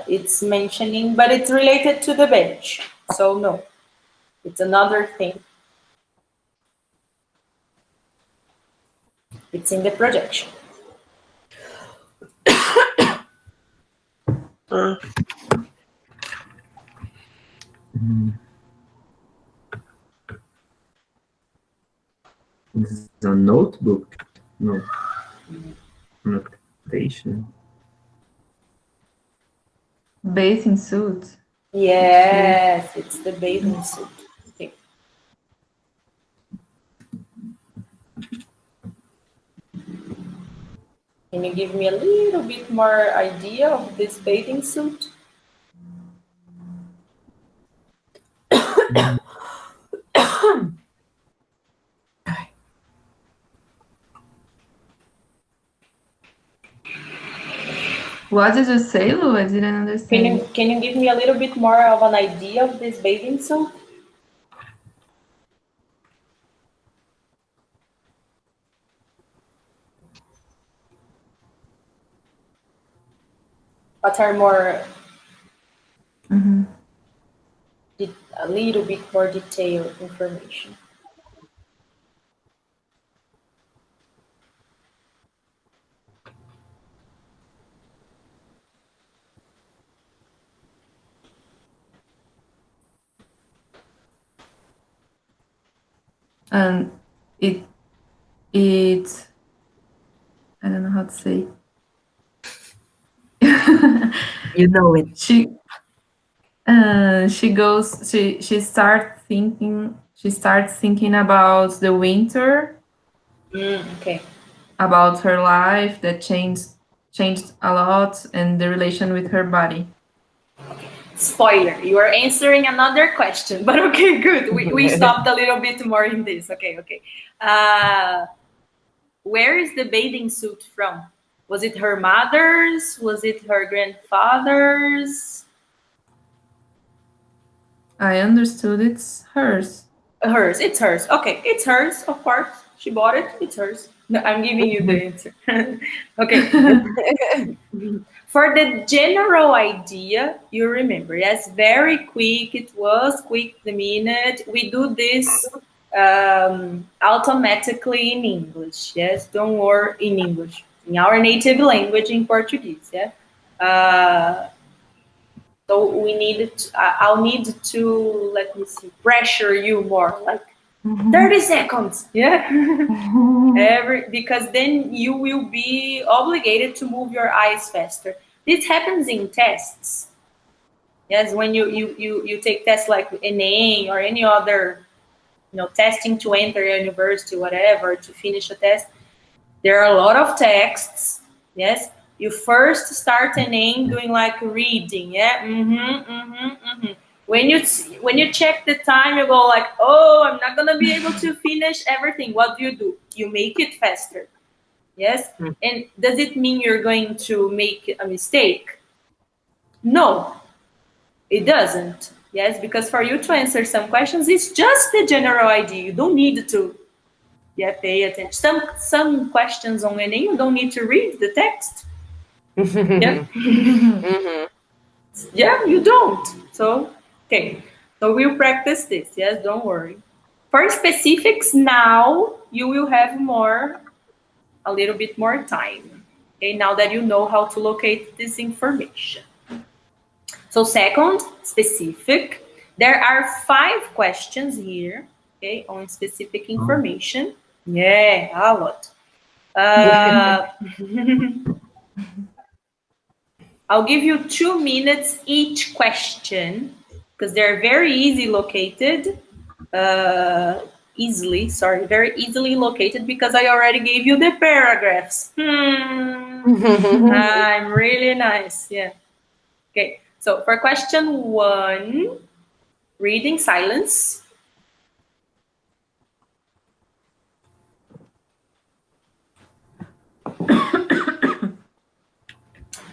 It's mentioning, but it's related to the bench. So no, it's another thing. It's in the projection. Uh, This is a notebook. No. Notation. Bathing suit. Yes, it's the bathing suit. Okay. Can you give me a little bit more idea of this bathing suit? What did you say, Lu? I didn't understand. Can you give me a little bit more of an idea of this bathing suit? What are more a little bit more detailed information? And it I don't know how to say. You know it. She starts thinking about the winter, Okay. about her life that changed a lot, and the relation with her body. Spoiler, you are answering another question, but okay, good. We stopped a little bit more in this. Okay. Where is the bathing suit from? Was it her mother's? Was it her grandfather's? I understood it's hers. Hers. It's hers. Okay, it's hers, of course. She bought it. It's hers. No, I'm giving you the answer. Okay. For the general idea, you remember, yes, very quick. It was quick the minute. We do this automatically in English. Yes, don't worry, in English, in our native language, in Portuguese. Yeah. So we need. I'll need to, let me see, pressure you more, like 30 seconds. Yeah. Because then you will be obligated to move your eyes faster. This happens in tests. Yes, when you take tests like NA or any other, testing to enter a university, whatever, to finish a test. There are a lot of texts. Yes, you first start NA doing like reading. Yeah. When you check the time, you go like, oh, I'm not gonna be able to finish everything. What do? You make it faster. Yes. And does it mean you're going to make a mistake? No, it doesn't. Yes, because for you to answer some questions, it's just the general idea. You don't need to pay attention. Some questions on NA, you don't need to read the text. Yeah. Yeah, you don't. So, okay. So we'll practice this. Yes, don't worry. For specifics now, you will have a little bit more time. Okay, now that you know how to locate this information. So second, specific. There are 5 questions here, okay, on specific information. Yeah, a lot. I'll give you 2 minutes each question because they're very easy located. very easily located because I already gave you the paragraphs. I'm really nice. Yeah. Okay. So for question 1, reading silence.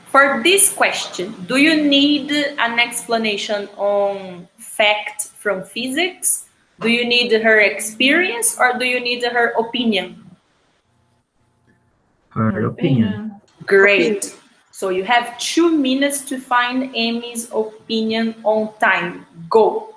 For this question, do you need an explanation on fact from physics? Do you need her experience or do you need her opinion? Her opinion. Great. So you have 2 minutes to find Amy's opinion on time. Go.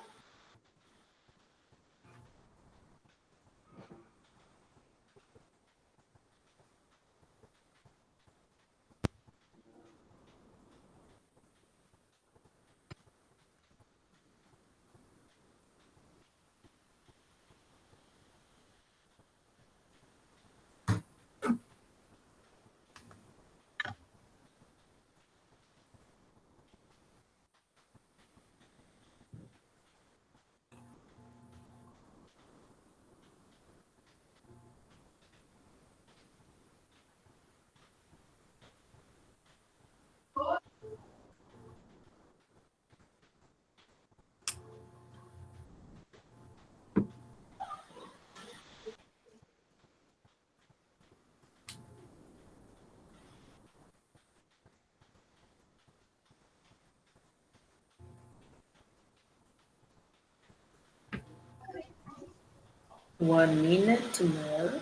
One minute more.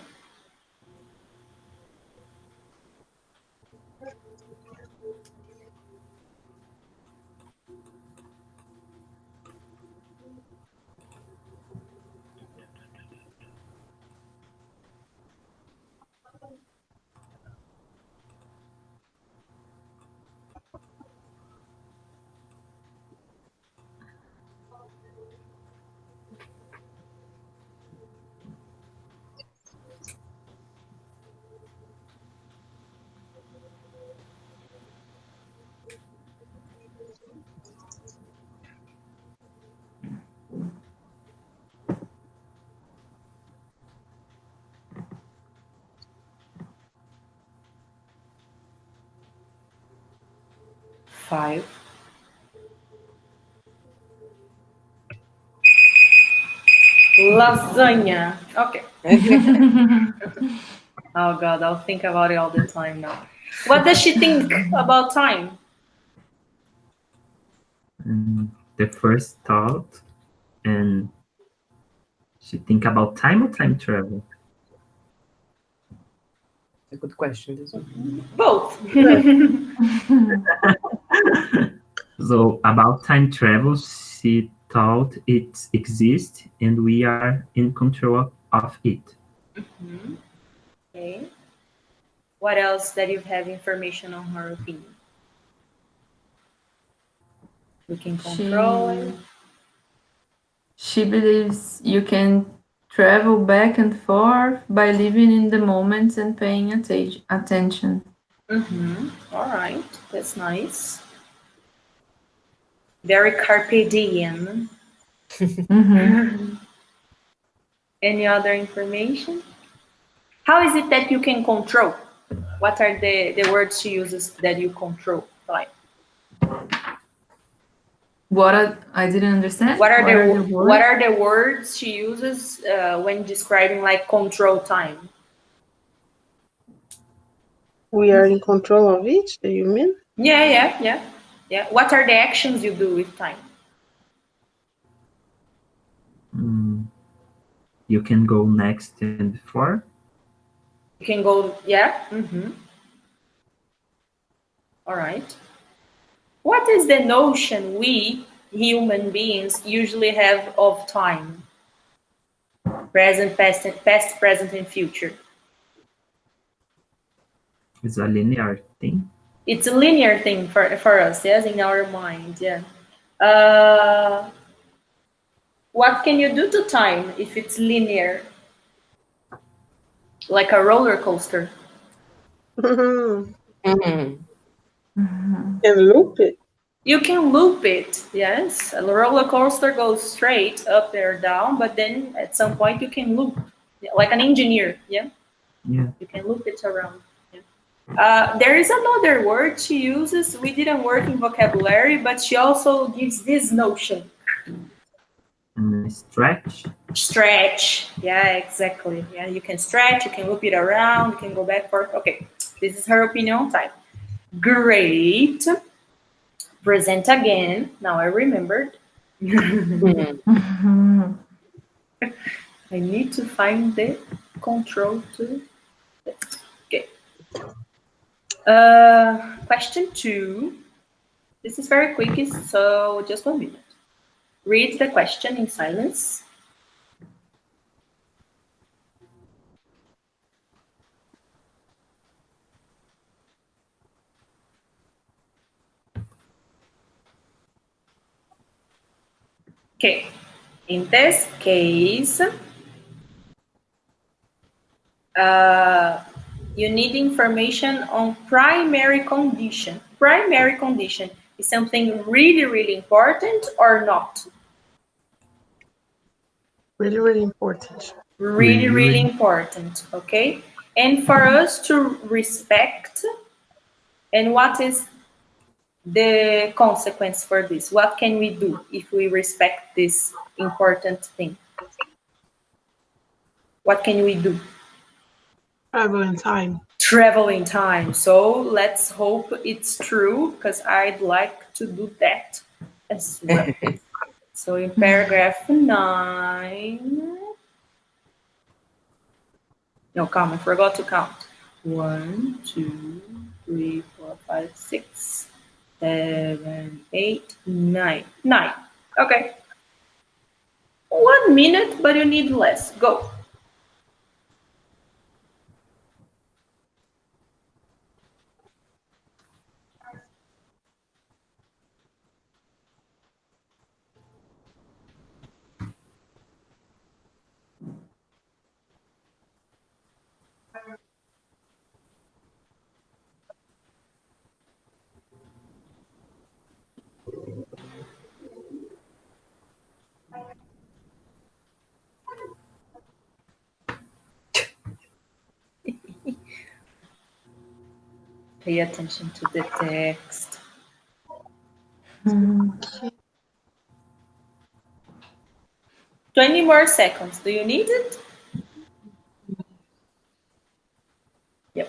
Five. Lasagna. Okay. Oh God, I'll think about it all the time now. What does she think about time? The first thought, and she think about time or time travel? A good question. This one. Both. So about time travel, she thought it exists and we are in control of it. Okay. What else that you have information on her opinion? We can control it. She believes you can travel back and forth by living in the moment and paying attention. All right, that's nice. Very carpe diem. Any other information? How is it that you can control? What are the words she uses that you control? Like, I didn't understand. what are the words she uses when describing like control time? We are in control of it, do you mean? Yeah. What are the actions you do with time? You can go next and before. You can go, yeah. All right. What is the notion we human beings usually have of time? Present, past, present, and future. It's a linear thing. It's a linear thing for us, yes, in our mind, yeah. What can you do to time if it's linear? Like a roller coaster. And loop it. You can loop it, yes. A roller coaster goes straight up or down, but then at some point you can loop, like an engineer, yeah? Yeah. You can loop it around. Yeah. There is another word she uses. We didn't work in vocabulary, but she also gives this notion. Stretch. Stretch. Yeah, exactly. Yeah, you can stretch, you can loop it around, you can go back forth. Okay, this is her opinion time. Great. Present again. Now I remembered. I need to find the control to. Okay. Question 2. This is very quick, so just 1 minute. Read the question in silence. Okay. In this case, you need information on primary condition. Primary condition is something really, really important or not? Really, really important. Really, really important, okay? And for us to respect, and what is the consequence for this? What can we do if we respect this important thing? What can we do? Travel in time. Travel in time. So let's hope it's true, because I'd like to do that as well. So in paragraph 9. No, come, I forgot to count. 1, 2, 3, 4, 5, 6, 7, 8, 9. 9. Okay. 1 minute, but you need less. Go. Pay attention to the text. 20 more seconds. Do you need it? Yep.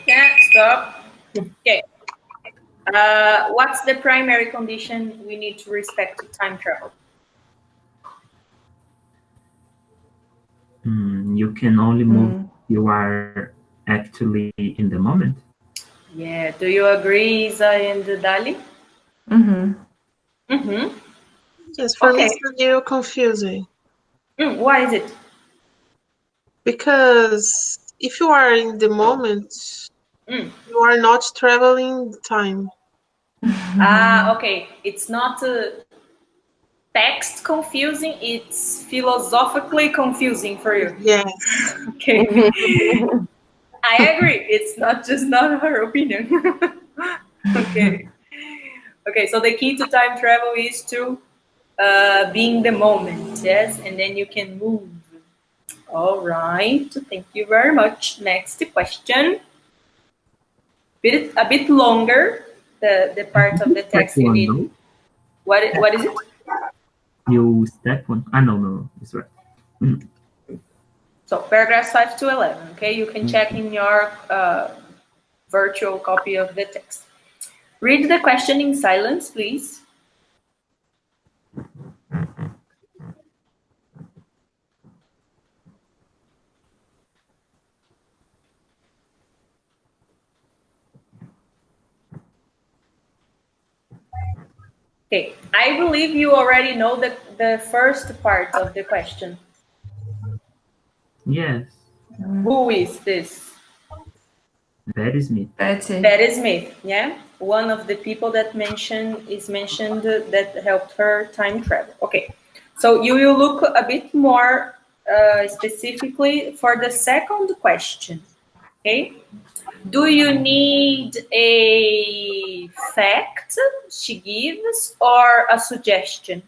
Yeah, stop. Okay. What's the primary condition we need to respect to time travel? You can only move if you are actually in the moment. Yeah. Do you agree, Isa and Dali? Mm-hmm. Yes, for me it's a little confusing. Why is it? Because if you are in the moment, you are not traveling time. Okay. It's not text confusing, it's philosophically confusing for you. Yes. Okay. I agree. It's not her opinion. Okay. Okay, so the key to time travel is to be in the moment, yes? And then you can move. All right. Thank you very much. Next question. A bit longer, the part of the text you need. No? What is it? You step one. No, it's right. So paragraphs 5 to 11. Okay, you can check in your virtual copy of the text. Read the question in silence, please. Okay, I believe you already know the first part of the question. Yes. Who is this? Betty Smith. Betty Smith, yeah? One of the people that is mentioned that helped her time travel. Okay, so you will look a bit more specifically for the second question, okay? Do you need a fact she gives or a suggestion?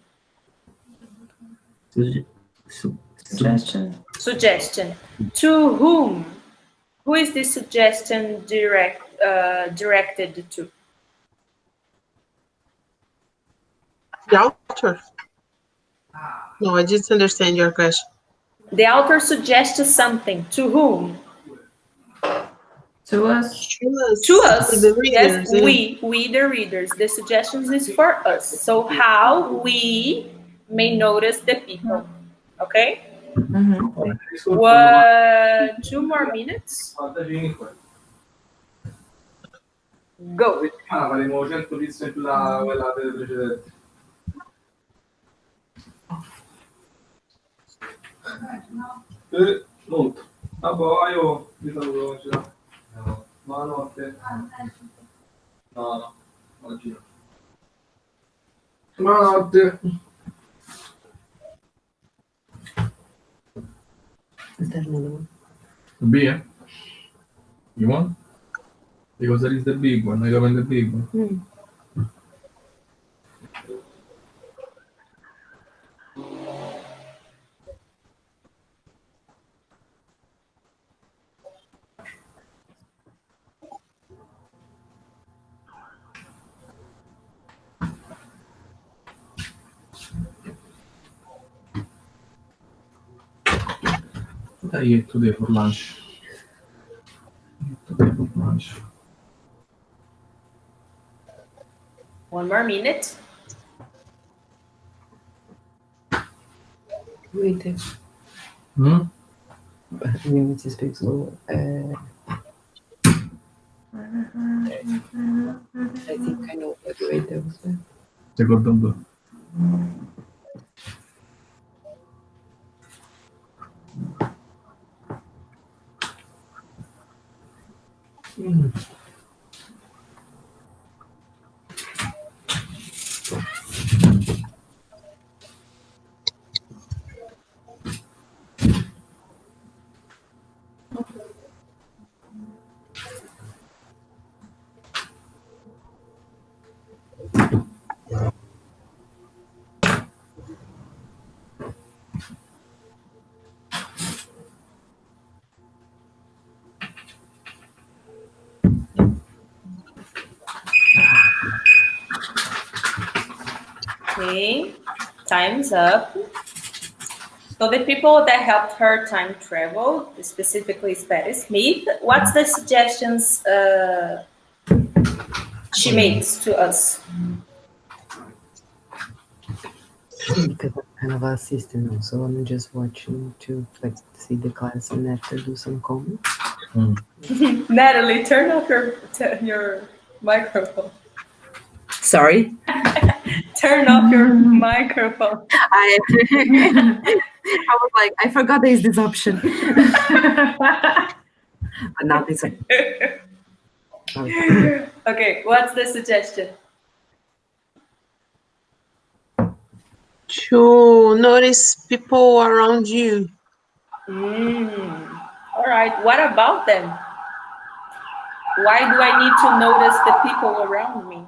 Suggestion. Suggestion. To whom? Who is this suggestion directed to? The author? No, I didn't understand your question. The author suggests something. To whom? To us. To us. The readers, Yes, we the readers. The suggestions is for us. So how we may notice the people. Okay? What, 2 more minutes? Go. Molto. Vabbè, io mi saluto, ce l'ho. No, buonanotte. No, oggi no. Buonanotte. Is there another one? The beer? You want? Because that is the big one. I open the big one. What I ate today for lunch? One more minute. Wait. Hmm? You need to speak slow. I think I know what way that was there. Secondo. Okay, time's up. So the people that helped her time travel, specifically Betty Smith, what's the suggestions she makes to us? Because I'm kind of an assistant now, so I'm just watching to like see the class and after do some comments. Natalie, turn off your microphone. Sorry? Turn off your microphone. I was like, I forgot there is this option. But now it's okay. Okay, what's the suggestion? To notice people around you. All right, what about them? Why do I need to notice the people around me?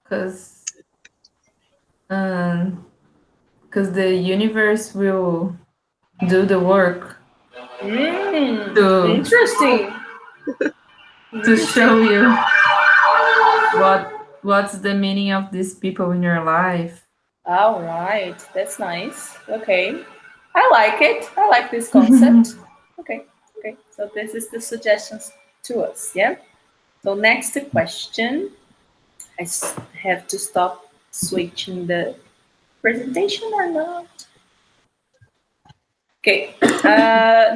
Because the universe will do the work Interesting. to show you what's the meaning of these people in your life. All right, that's nice. Okay, I like it. I like this concept. Okay. So this is the suggestions to us, yeah? So next question. I have to stop switching the presentation or not? Okay,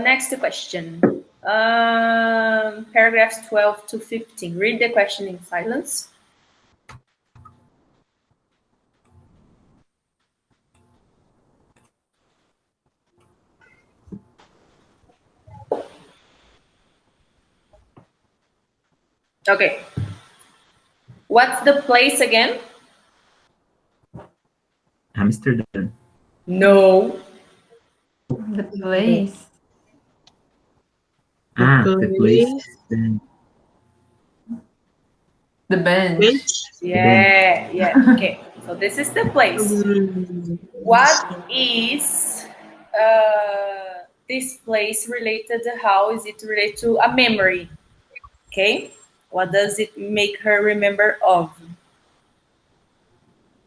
next question. Paragraphs 12 to 15. Read the question in silence. Okay. What's the place again? Amsterdam. No. The place. The place. The bench. Yeah, yeah. Okay. So this is the place. What is this place related to? How is it related to a memory? Okay. What does it make her remember of?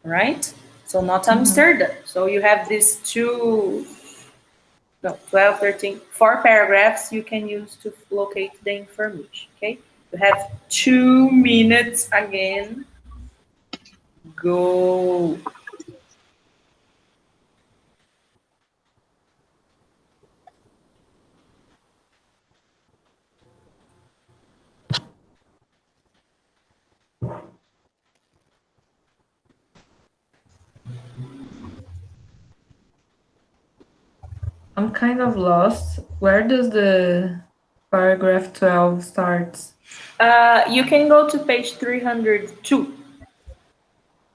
Right? So not Amsterdam. So you have these 12, 13, 4 paragraphs you can use to locate the information. Okay. You have 2 minutes again. Go. I'm kind of lost. Where does the paragraph 12 starts? You can go to page 302.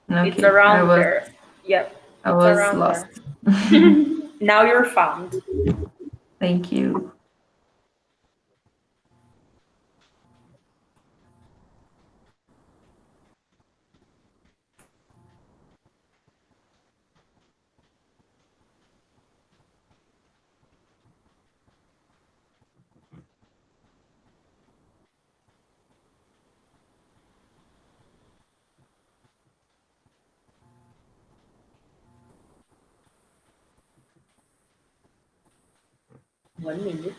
Okay, It's around there. Yep. I It's was around lost. there. Now you're found. Thank you. One minute.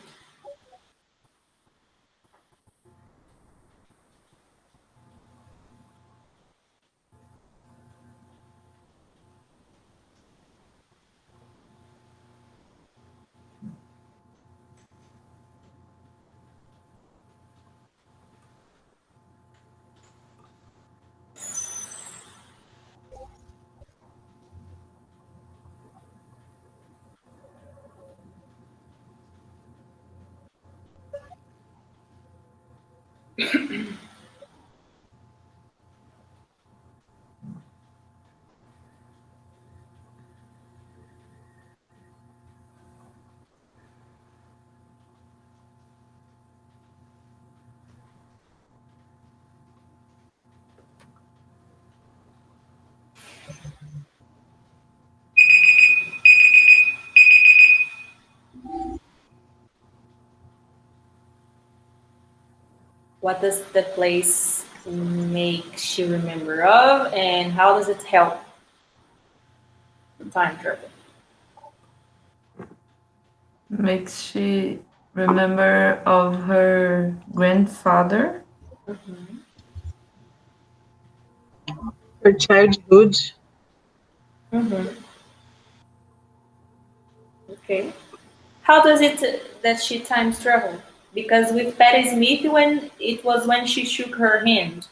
What does the place make she remember of, and how does it help time travel? Makes she remember of her grandfather. Her childhood. Okay. How does it that she time travel? Because with Patti Smith, when she shook her hand.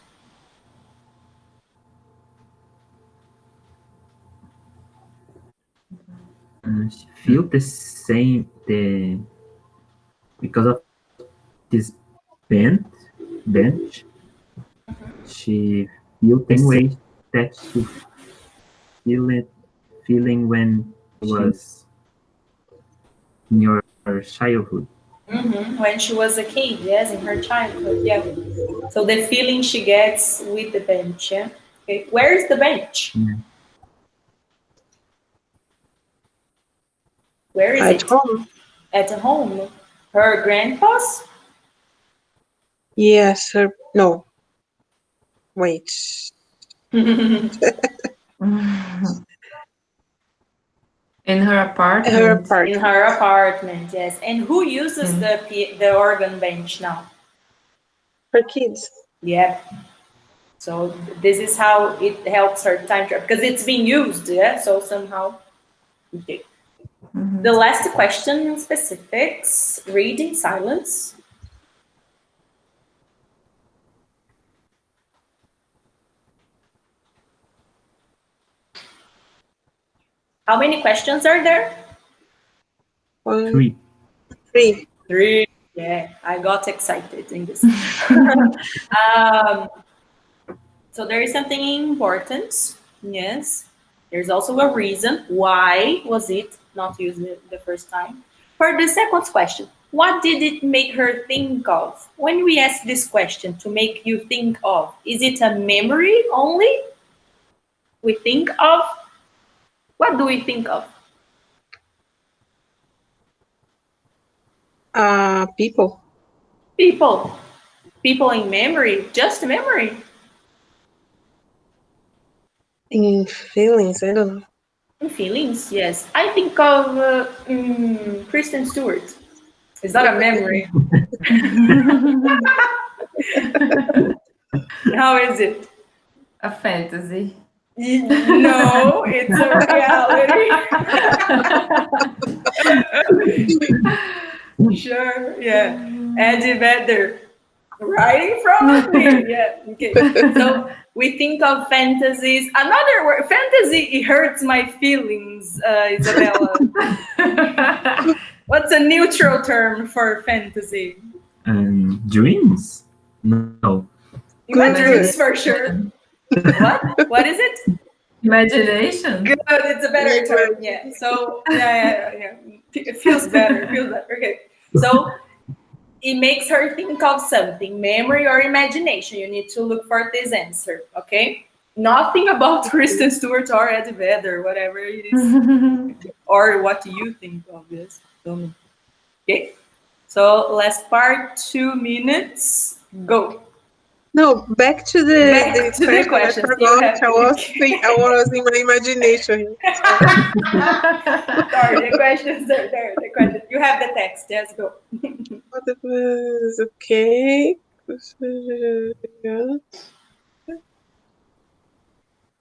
She feel the same because of this bench. She feel the same way that she feeling when she was in your childhood. When she was a kid, yes, in her childhood, yeah. So the feeling she gets with the bench, yeah. Okay. Where is the bench? Where is At it? home. At home. Her grandpa's? Yes, her. No. Wait. In her apartment. Her apartment. In her apartment, yes. And who uses the organ bench now? Her kids. Yeah. So this is how it helps her time travel because it's being used, yeah. So somehow, okay. The last question, specifics. Read in silence. How many questions are there? 1, Three. 3. 3. Yeah, I got excited in this. So there is something important. Yes. There's also a reason why was it not used the first time. For the second question, what did it make her think of? When we ask this question to make you think of, is it a memory only? We think of? What do we think of? People People. People in memory, just memory. in feelings. I don't know. Feelings, yes. I think of Kristen Stewart. It's not a memory. How is it? A fantasy. No, it's a reality. Sure, yeah. Eddie Vedder. Right in front of me. Yeah, okay. So we think of fantasies. Another word, fantasy, it hurts my feelings, Isabella. What's a neutral term for fantasy? Dreams? No. Dreams for sure. What? What is it? Imagination. Good. It's a better term. Yeah. So yeah. It feels better. It feels better. Okay. So it makes her think of something, memory or imagination. You need to look for this answer. Okay. Nothing about Kristen Stewart or Eddie Vedder, whatever it is, or what you think of this. Okay. So last part, 2 minutes. Go. No, back to Back to the question. questions. I forgot. I was in my imagination. Sorry, the questions are there. The question. You have the text. Yes, go. What it was okay.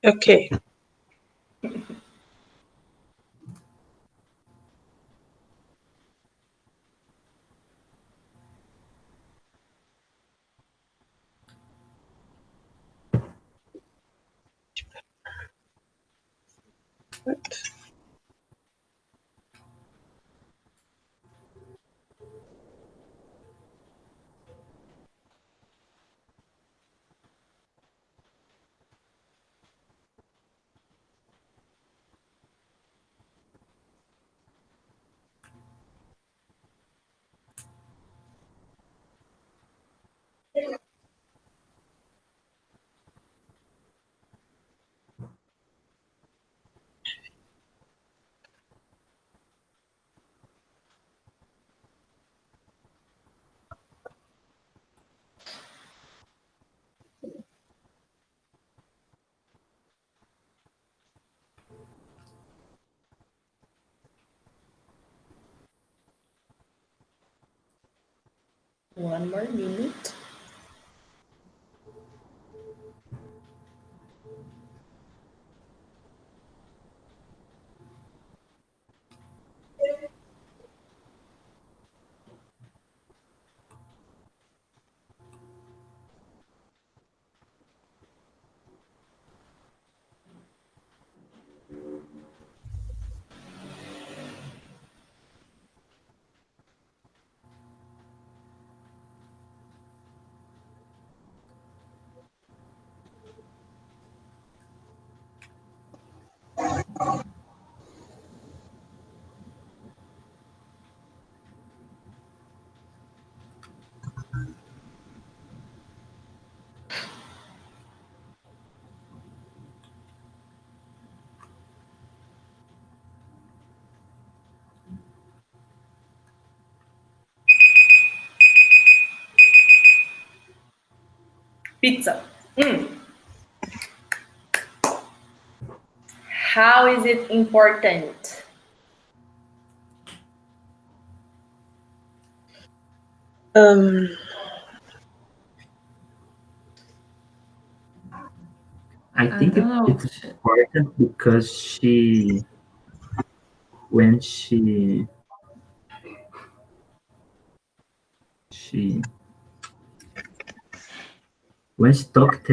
Okay. What? One more minute. Pizza. How is it important? I think don't know. it's important because when she when she talked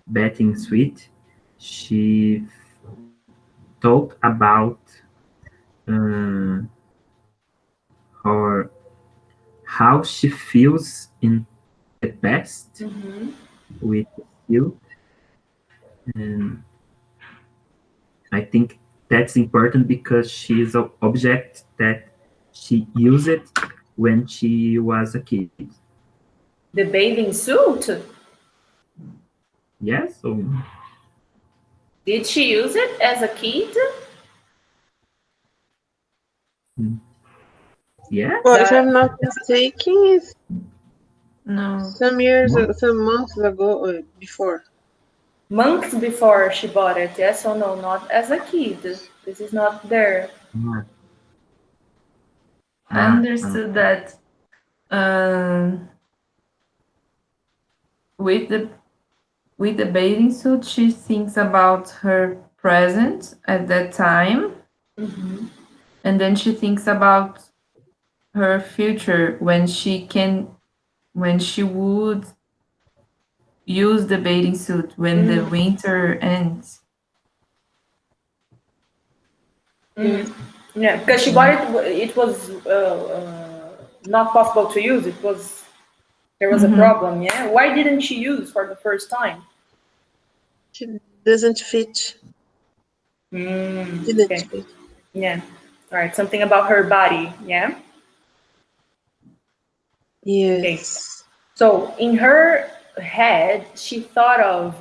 betting suite, she talked about uh, her how she feels in the past Mm-hmm. with you. And I think that's important because she is an object that she used it when she was a kid. The bathing suit? Yes? So, Did she use it as a kid? yeah? Well, if I'm not mistaken, it's No. some years, No. some months ago, before. Months before she bought it, yes or no? Not as a kid. This is not there. Ah, I understood that with the bathing suit, she thinks about her present at that time, Mm-hmm. and then she thinks about her future when she would use the bathing suit when the winter ends. Yeah, because she bought it. It was not possible to use. There was a problem. Yeah. Why didn't she use for the first time? It doesn't fit. Didn't Okay. fit. Yeah. All right. Something about her body. Yeah. Okay. Yes. So in her head, she thought of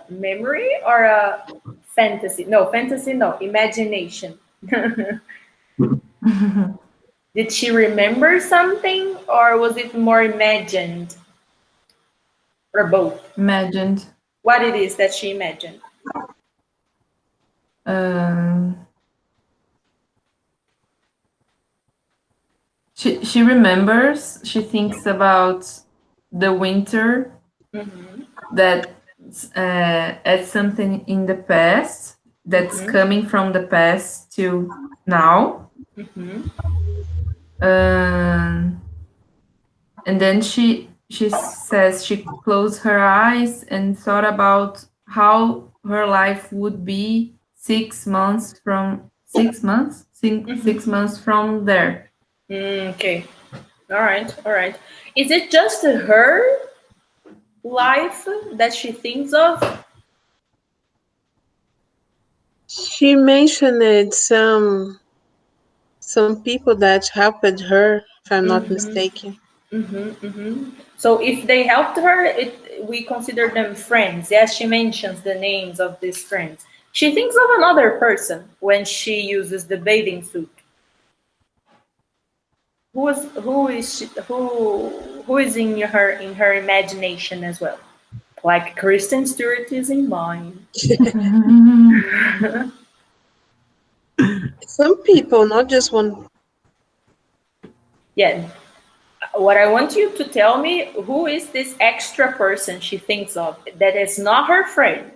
memory or a fantasy. No, fantasy. No, imagination. Did she remember something, or was it more imagined, or both? Imagined. What it is that she imagined? She remembers. She thinks about the winter that as something in the past that's coming from the past to now. And then she says she closed her eyes and thought about how her life would be 6 months from 6 months from there. Okay. All right. Is it just her life that she thinks of? She mentioned some people that helped her, if I'm not mistaken. So if they helped her, we consider them friends. Yes, she mentions the names of these friends. She thinks of another person when she uses the bathing suit. Who is in her imagination as well? Like Kristen Stewart is in mine. Some people, not just one. Yeah. What I want you to tell me, who is this extra person she thinks of that is not her friend?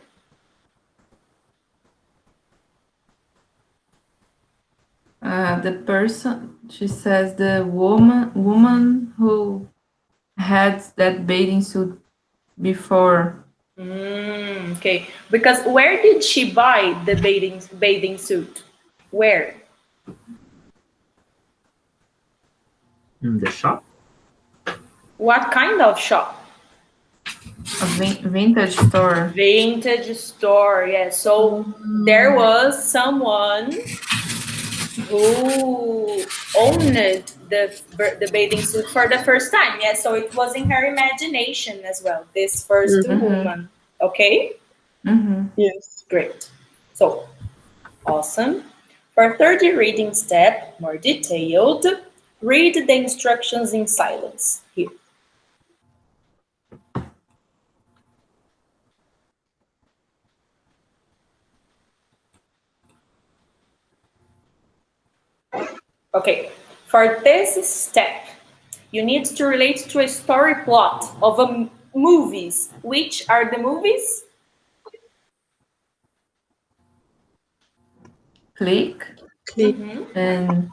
The person, she says, the woman who had that bathing suit before. Okay, because where did she buy the bathing suit? Where? In the shop? What kind of shop? A vintage store. Vintage store, yeah. So there was someone who owned the bathing suit for the first time. Yeah, so it was in her imagination as well, this first woman. Okay? Yes. Great. So, awesome. For 30 reading step, more detailed, read the instructions in silence here. Okay, for this step, you need to relate to a story plot of movies. Which are the movies? Click. And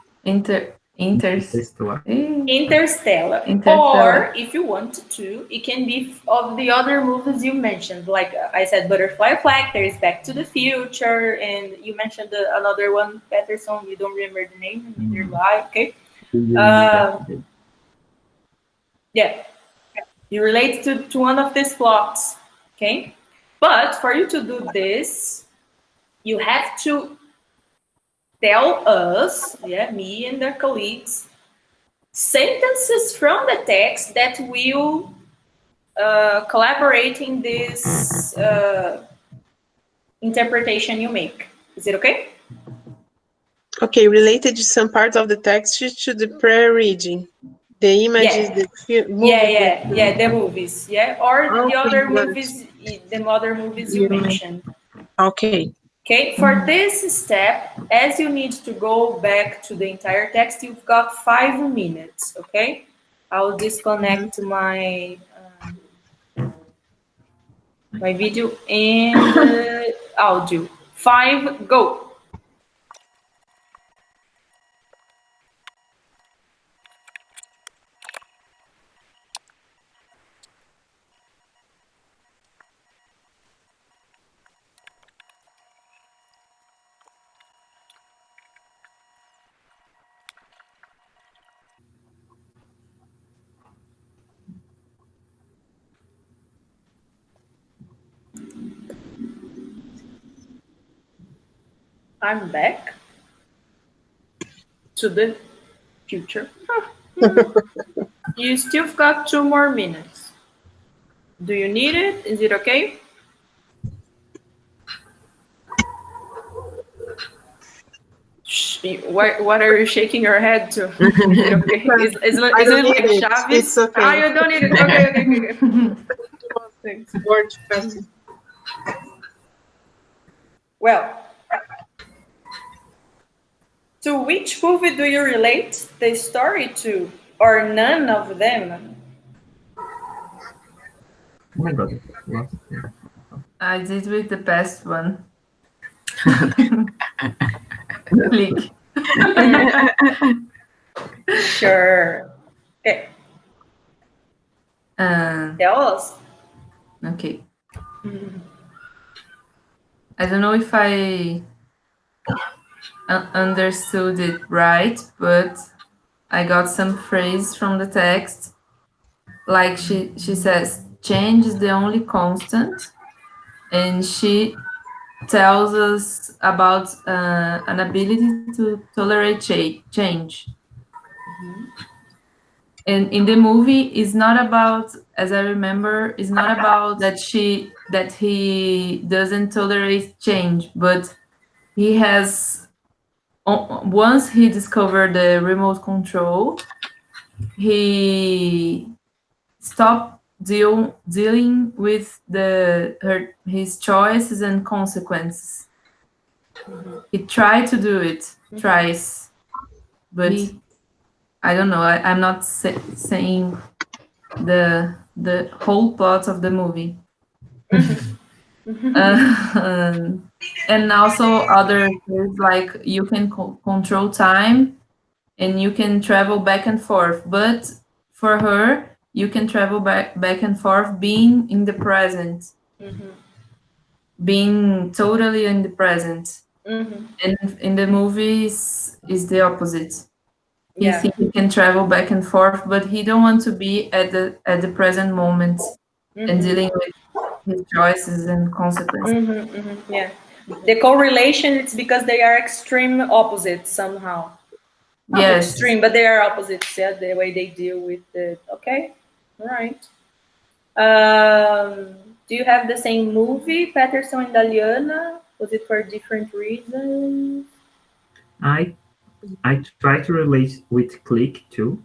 Interstellar. Interstellar. Or, if you want to, it can be of the other movies you mentioned. Like I said, Butterfly Effect, there is Back to the Future, and you mentioned another one, Patterson, you don't remember the name, neither do I, okay? Yeah, you relate to one of these plots, okay? But for you to do this, you have to tell us, yeah, me and the colleagues, sentences from the text that will collaborate in this interpretation you make. Is it okay? Okay, related to some parts of the text to the prayer reading. The images, Yeah. the movie. The movies, yeah, or the Okay, other got it. movies, the other movies you You mentioned. Okay. Okay, for this step, as you need to go back to the entire text, you've got 5 minutes, okay? I'll disconnect my my video and audio. 5, go. I'm back to the future. You still got 2 more minutes. Do you need it? Is it okay? What are you shaking your head to? Okay. Is it like it. Chaves? It's okay. Ah, you don't need it. Okay. Thanks. Word question. Well, to which movie do you relate the story to, or none of them? Oh my god. Lost it. I did with the best one. Click. Sure. Okay. Tell us. Okay. I don't know if I understood it right, but I got some phrase from the text. Like she says, change is the only constant. And she tells us about an ability to tolerate change. And in the movie, it's not about, as I remember, it's not about that he doesn't tolerate change, but he has, once he discovered the remote control, he stopped dealing with his choices and consequences. He tried to do it twice, but I don't know. I'm not saying the whole plot of the movie. And also other things like you can control time and you can travel back and forth. But for her, you can travel back and forth being in the present, being totally in the present. And in the movies is the opposite. He thinks he can travel back and forth, but he don't want to be at the present moment and dealing with his choices and consequences. Yeah. The correlation is because they are extreme opposites somehow. Not Yes. extreme, but they are opposites, yeah, the way they deal with it. Okay. All right. Do you have the same movie, Patterson and Daliana? Was it for different reasons? I try to relate with Click too.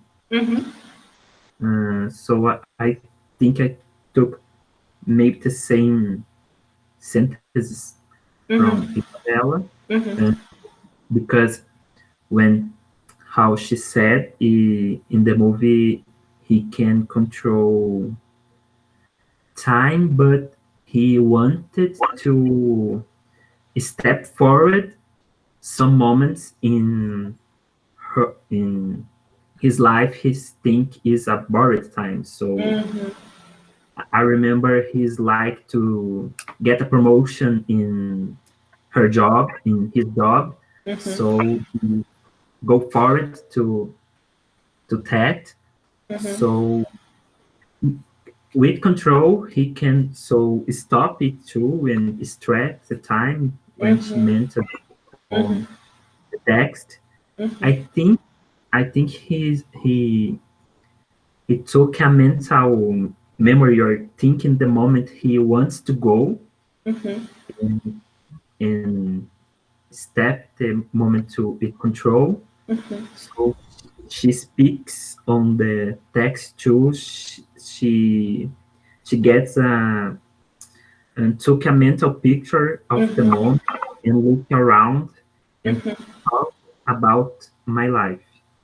So I think I took maybe the same sentences from Isabella, because when how she said in the movie he can control time, but he wanted to step forward some moments in his life he think is a borrowed time. So I remember he's like to get a promotion in his job, so he go forward to that. So with control, he can so stop it too and stretch the time when she mentioned on the text. I think he took a mental memory or thinking the moment he wants to go and step the moment to be control. So she speaks on the text too. She gets and took a mental picture of the moment and look around and talk about my life.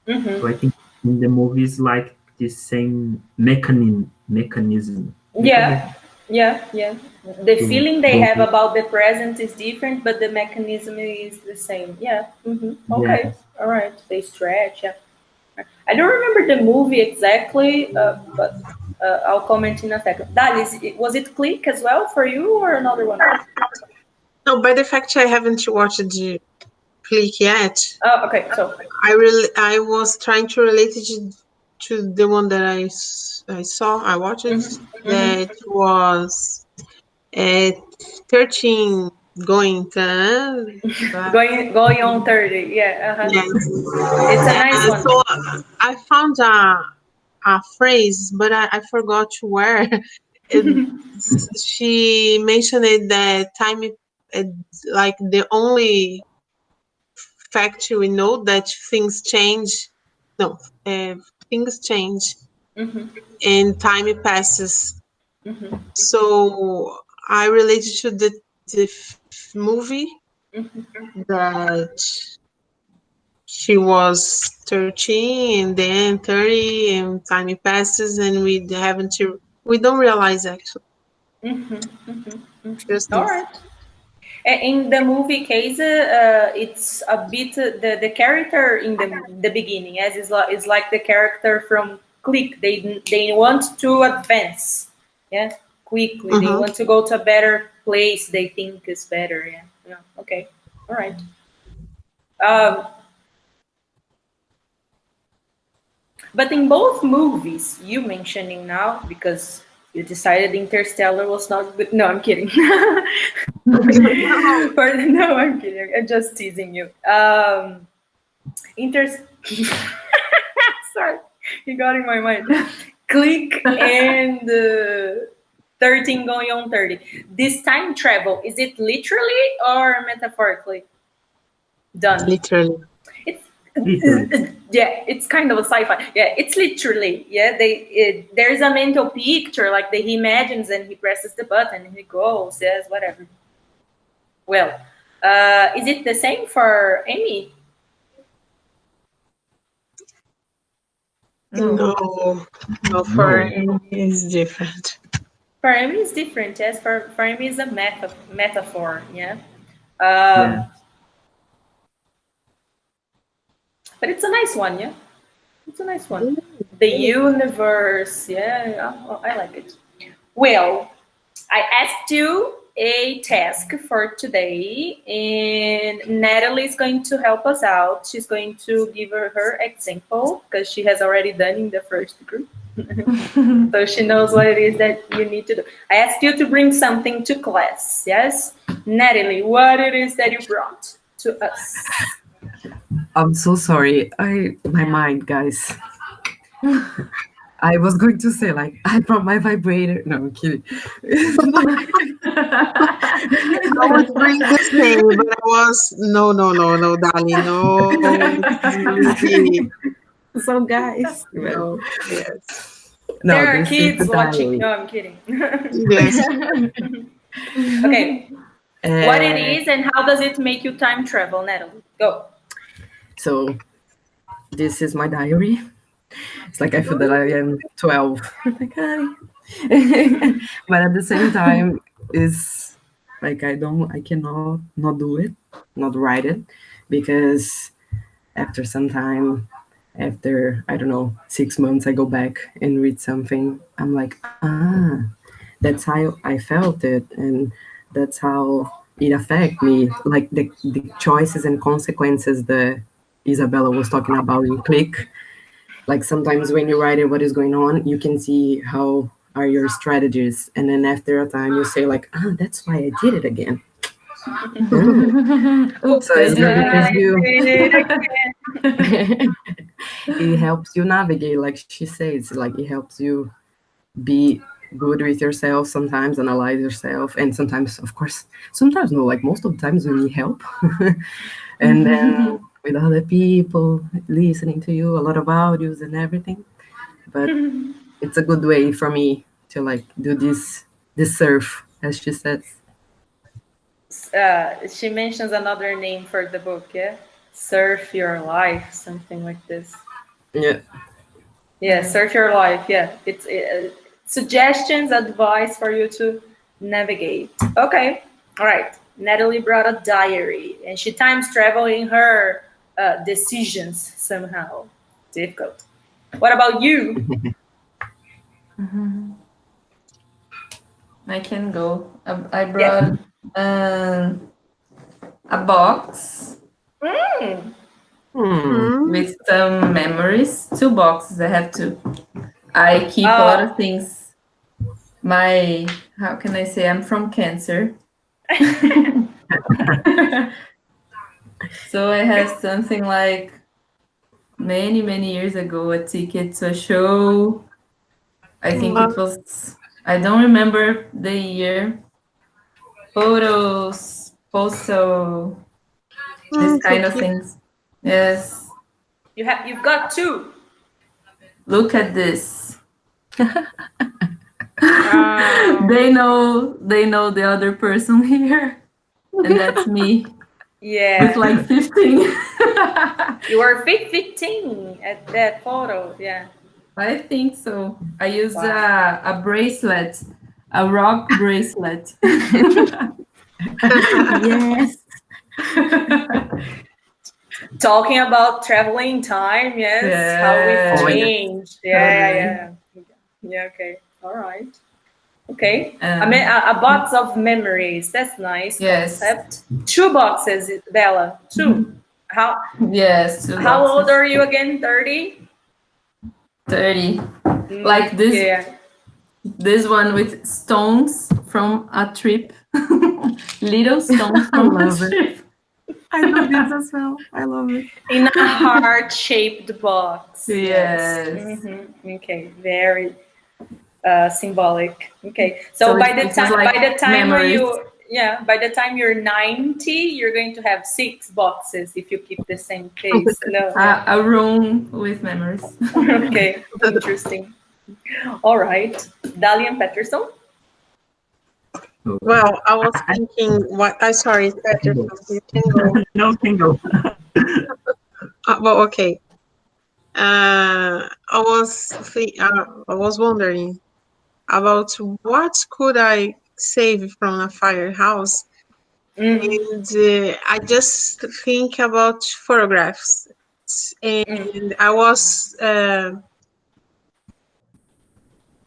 So I think in the movie is like the same mechanism. Yeah. The feeling they have about the present is different, but the mechanism is the same. Yeah. Okay. Yes. All right. They stretch. Yeah. I don't remember the movie exactly, but I'll comment in a second. Dalis, was it Click as well for you or another one? No, by the fact I haven't watched the Click yet. Oh, okay. So I was trying to relate it to the one that I watched that was at 13 going going on 30. Yeah. yes. It's a nice one. So I found a phrase, but I forgot where. She mentioned that time is like the only fact we know that things change. No, things change and time passes. So I related to the movie that she was 13 and then 30 and time passes and we don't realize actually. Just All this. right. In the movie case, it's a bit the character in the beginning, as is like the character from Click. They want to advance, yeah, quickly. They want to go to a better place. They think is better. Yeah. Okay. All right. But in both movies, you mentioning now because you decided Interstellar was not good. No, I'm kidding. No, I'm kidding. I'm just teasing you. Sorry, you got in my mind. Click and 13 going on 30. This time travel, is it literally or metaphorically done? Literally. Yeah, it's kind of a sci-fi. Yeah, it's literally. Yeah, there's a mental picture like that he imagines and he presses the button and he goes, says whatever. Well, is it the same for Amy? No, for Amy it's different. For Amy it's different. Yes, for Amy it's a metaphor. Yeah. But it's a nice one, yeah. It's a nice one. The universe, yeah, I like it. Well, I asked you a task for today, and Natalie is going to help us out. She's going to give her example because she has already done in the first group. So she knows what it is that you need to do. I asked you to bring something to class, yes? Natalie, what it is that you brought to us? I'm so sorry. My mind, guys. I was going to say, like, I brought my vibrator. No, I'm kidding. I would bring the same, but I was no, Dali, no. So, guys, No, yes. no, there are kids watching. No, I'm kidding. Yes. Okay. What it is and how does it make you time travel, Natalie? Go. So, this is my diary. It's like I feel that I am 12. Like, hi. But at the same time, it's like I cannot not do it, not write it, because after some time, after, I don't know, 6 months, I go back and read something. I'm like, that's how I felt it. And that's how it affected me. Like the choices and consequences that Isabella was talking about in Click. Like sometimes when you write it, what is going on, you can see how are your strategies, and then after a time you say like, that's why I did it again. Oops, So I it's did good because it. it helps you navigate, like she says, like it helps you be good with yourself, sometimes analyze yourself, and sometimes, of course, sometimes no, like most of the times you need help. And then with other people listening to you, a lot of audios and everything. But it's a good way for me to like do this surf, as she says. She mentions another name for the book, yeah? Surf Your Life, something like this. Yeah. Yeah, Surf Your Life, yeah. It's suggestions, advice for you to navigate. Okay, all right. Natalie brought a diary, and she times travel in her decisions somehow. Difficult. What about you? I can go. I brought a box with some memories. 2 boxes. I have two. I keep a lot of things. How can I say? I'm from Cancer. So I have something like many, many years ago, a ticket to a show. I think it was, I don't remember the year. Photos, also this kind of things. Yes. You've got 2. Look at this. They know the other person here, and that's me. Yeah. With like 15. You were 15 at that photo, yeah. I think so. I used a bracelet, a rock bracelet. Yes. Talking about traveling time, yes, how we've changed. Yeah. Okay, all right. Okay, I mean a box of memories. That's nice concept. 2 boxes, Bella. 2. How? Yes. 2 How boxes. old are you again? 30. 30. Like this. Yeah. This one with stones from a trip. Little stones from a trip. I love this as well. I love it. In a heart-shaped box. Yes. Okay, very symbolic. Okay, so by the time by the time you're 90, you're going to have 6 boxes if you keep the same pace. A room with memories. Okay, interesting. All right, Dalian Peterson. Well, I was thinking what I sorry, Peterson. You can go. No, can go. Well, okay. I was wondering about what could I save from a firehouse, and I just think about photographs, and I was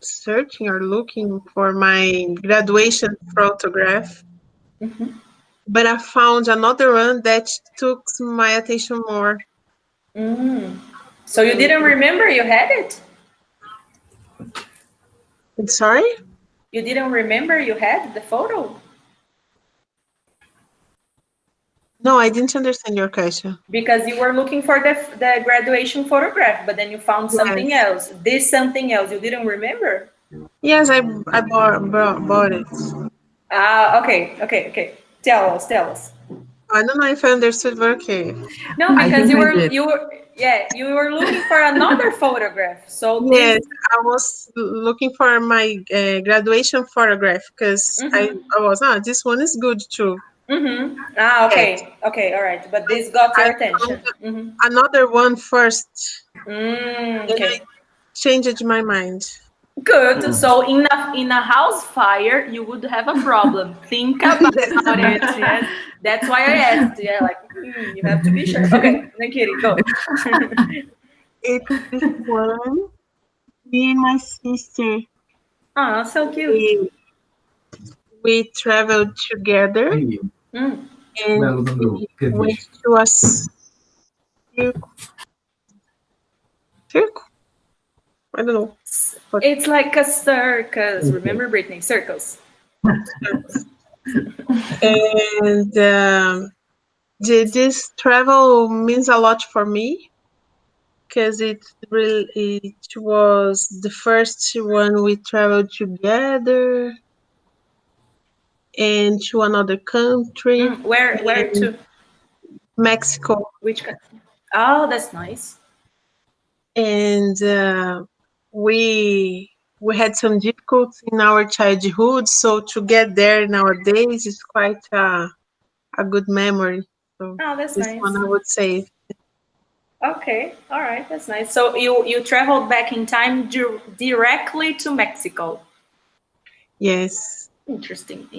searching or looking for my graduation photograph, but I found another one that took my attention more. So you didn't remember you had it? Sorry? You didn't remember you had the photo? No, I didn't understand your question. Because you were looking for the graduation photograph, but then you found something else. This something else you didn't remember? Yes, I bought it. Okay. Tell us. I don't know if I understood, but okay. No, because you were looking for another photograph. So yes, I was looking for my graduation photograph because I was this one is good too. Okay, all right. But this got your attention. Another one first. Okay. Then I changed my mind. Good. So in a house fire, you would have a problem. Think about it. Yes. That's why I asked. Yeah, like you have to be sure. Okay, no kidding. Go. It's this one. Me and my sister. Oh, so cute. We traveled together. And we went to a circle. I don't know. It's like a circus. Remember, Brittany? Circus. And this travel means a lot for me because it was the first one we traveled together and to another country. Where and to? Mexico. Which country? Oh, that's nice. And we had some difficulties in our childhood, so to get there nowadays is quite a good memory. So Oh, that's this nice. one I would say. Okay, all right, that's nice. So you traveled back in time directly to Mexico. Yes. Interesting.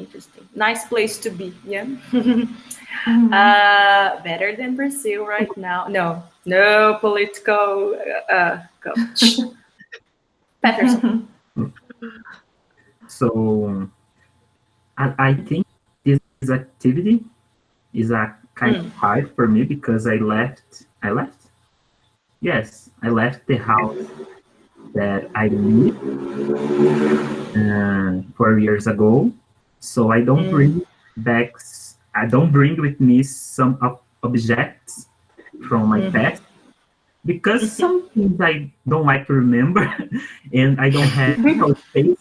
Nice place to be. Yeah. Better than Brazil right now. No political. Go. Patterson. So I think this activity is a kind of hard for me because I left. Yes, I left the house that I lived 4 years ago. So I don't bring back. I don't bring with me some objects from my past because some things I don't like to remember, and I don't have no space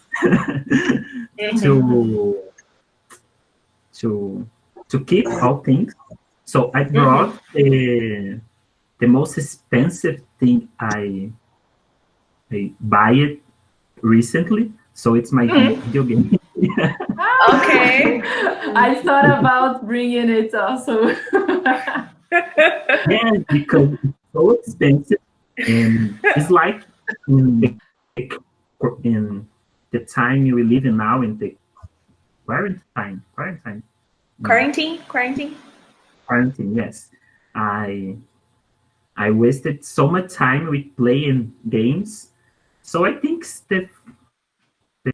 to keep all things. So I brought the most expensive thing I buy it recently. So it's my video game. Okay. I thought about bringing it also. Yeah, because it's so expensive, and it's like in the time we live in now, in the quarantine. Quarantine, yes. I wasted so much time with playing games. So I think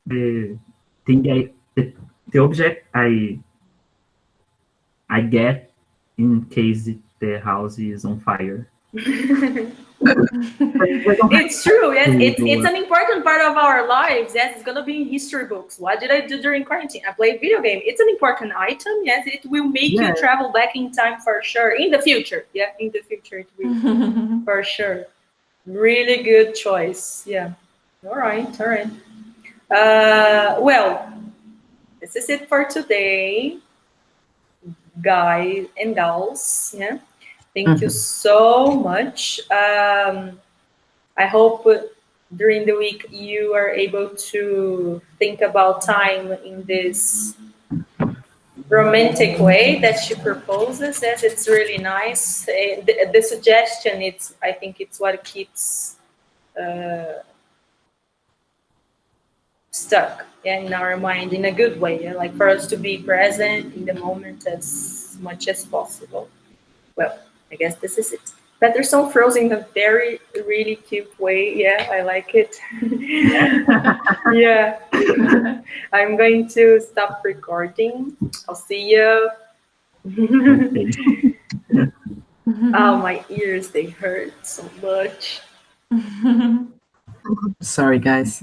the thing the object I get in case the house is on fire. It's true. Yes, it's an important part of our lives. Yes, it's gonna be in history books. What did I do during quarantine? I played video game. It's an important item. Yes, it will make you travel back in time for sure. In the future, yeah, in the future it will for sure. Really good choice. Yeah. All right. Well, this is it for today, guys and gals. Yeah. Thank you so much. I hope during the week you are able to think about time in this romantic way that she proposes. Yes, it's really nice. The suggestion, I think it's what keeps stuck in our mind in a good way. Like for us to be present in the moment as much as possible. Well, I guess this is it. Patterson froze in a very, really cute way. Yeah, I like it. Yeah. I'm going to stop recording. I'll see you. Oh, my ears, they hurt so much. Sorry, guys.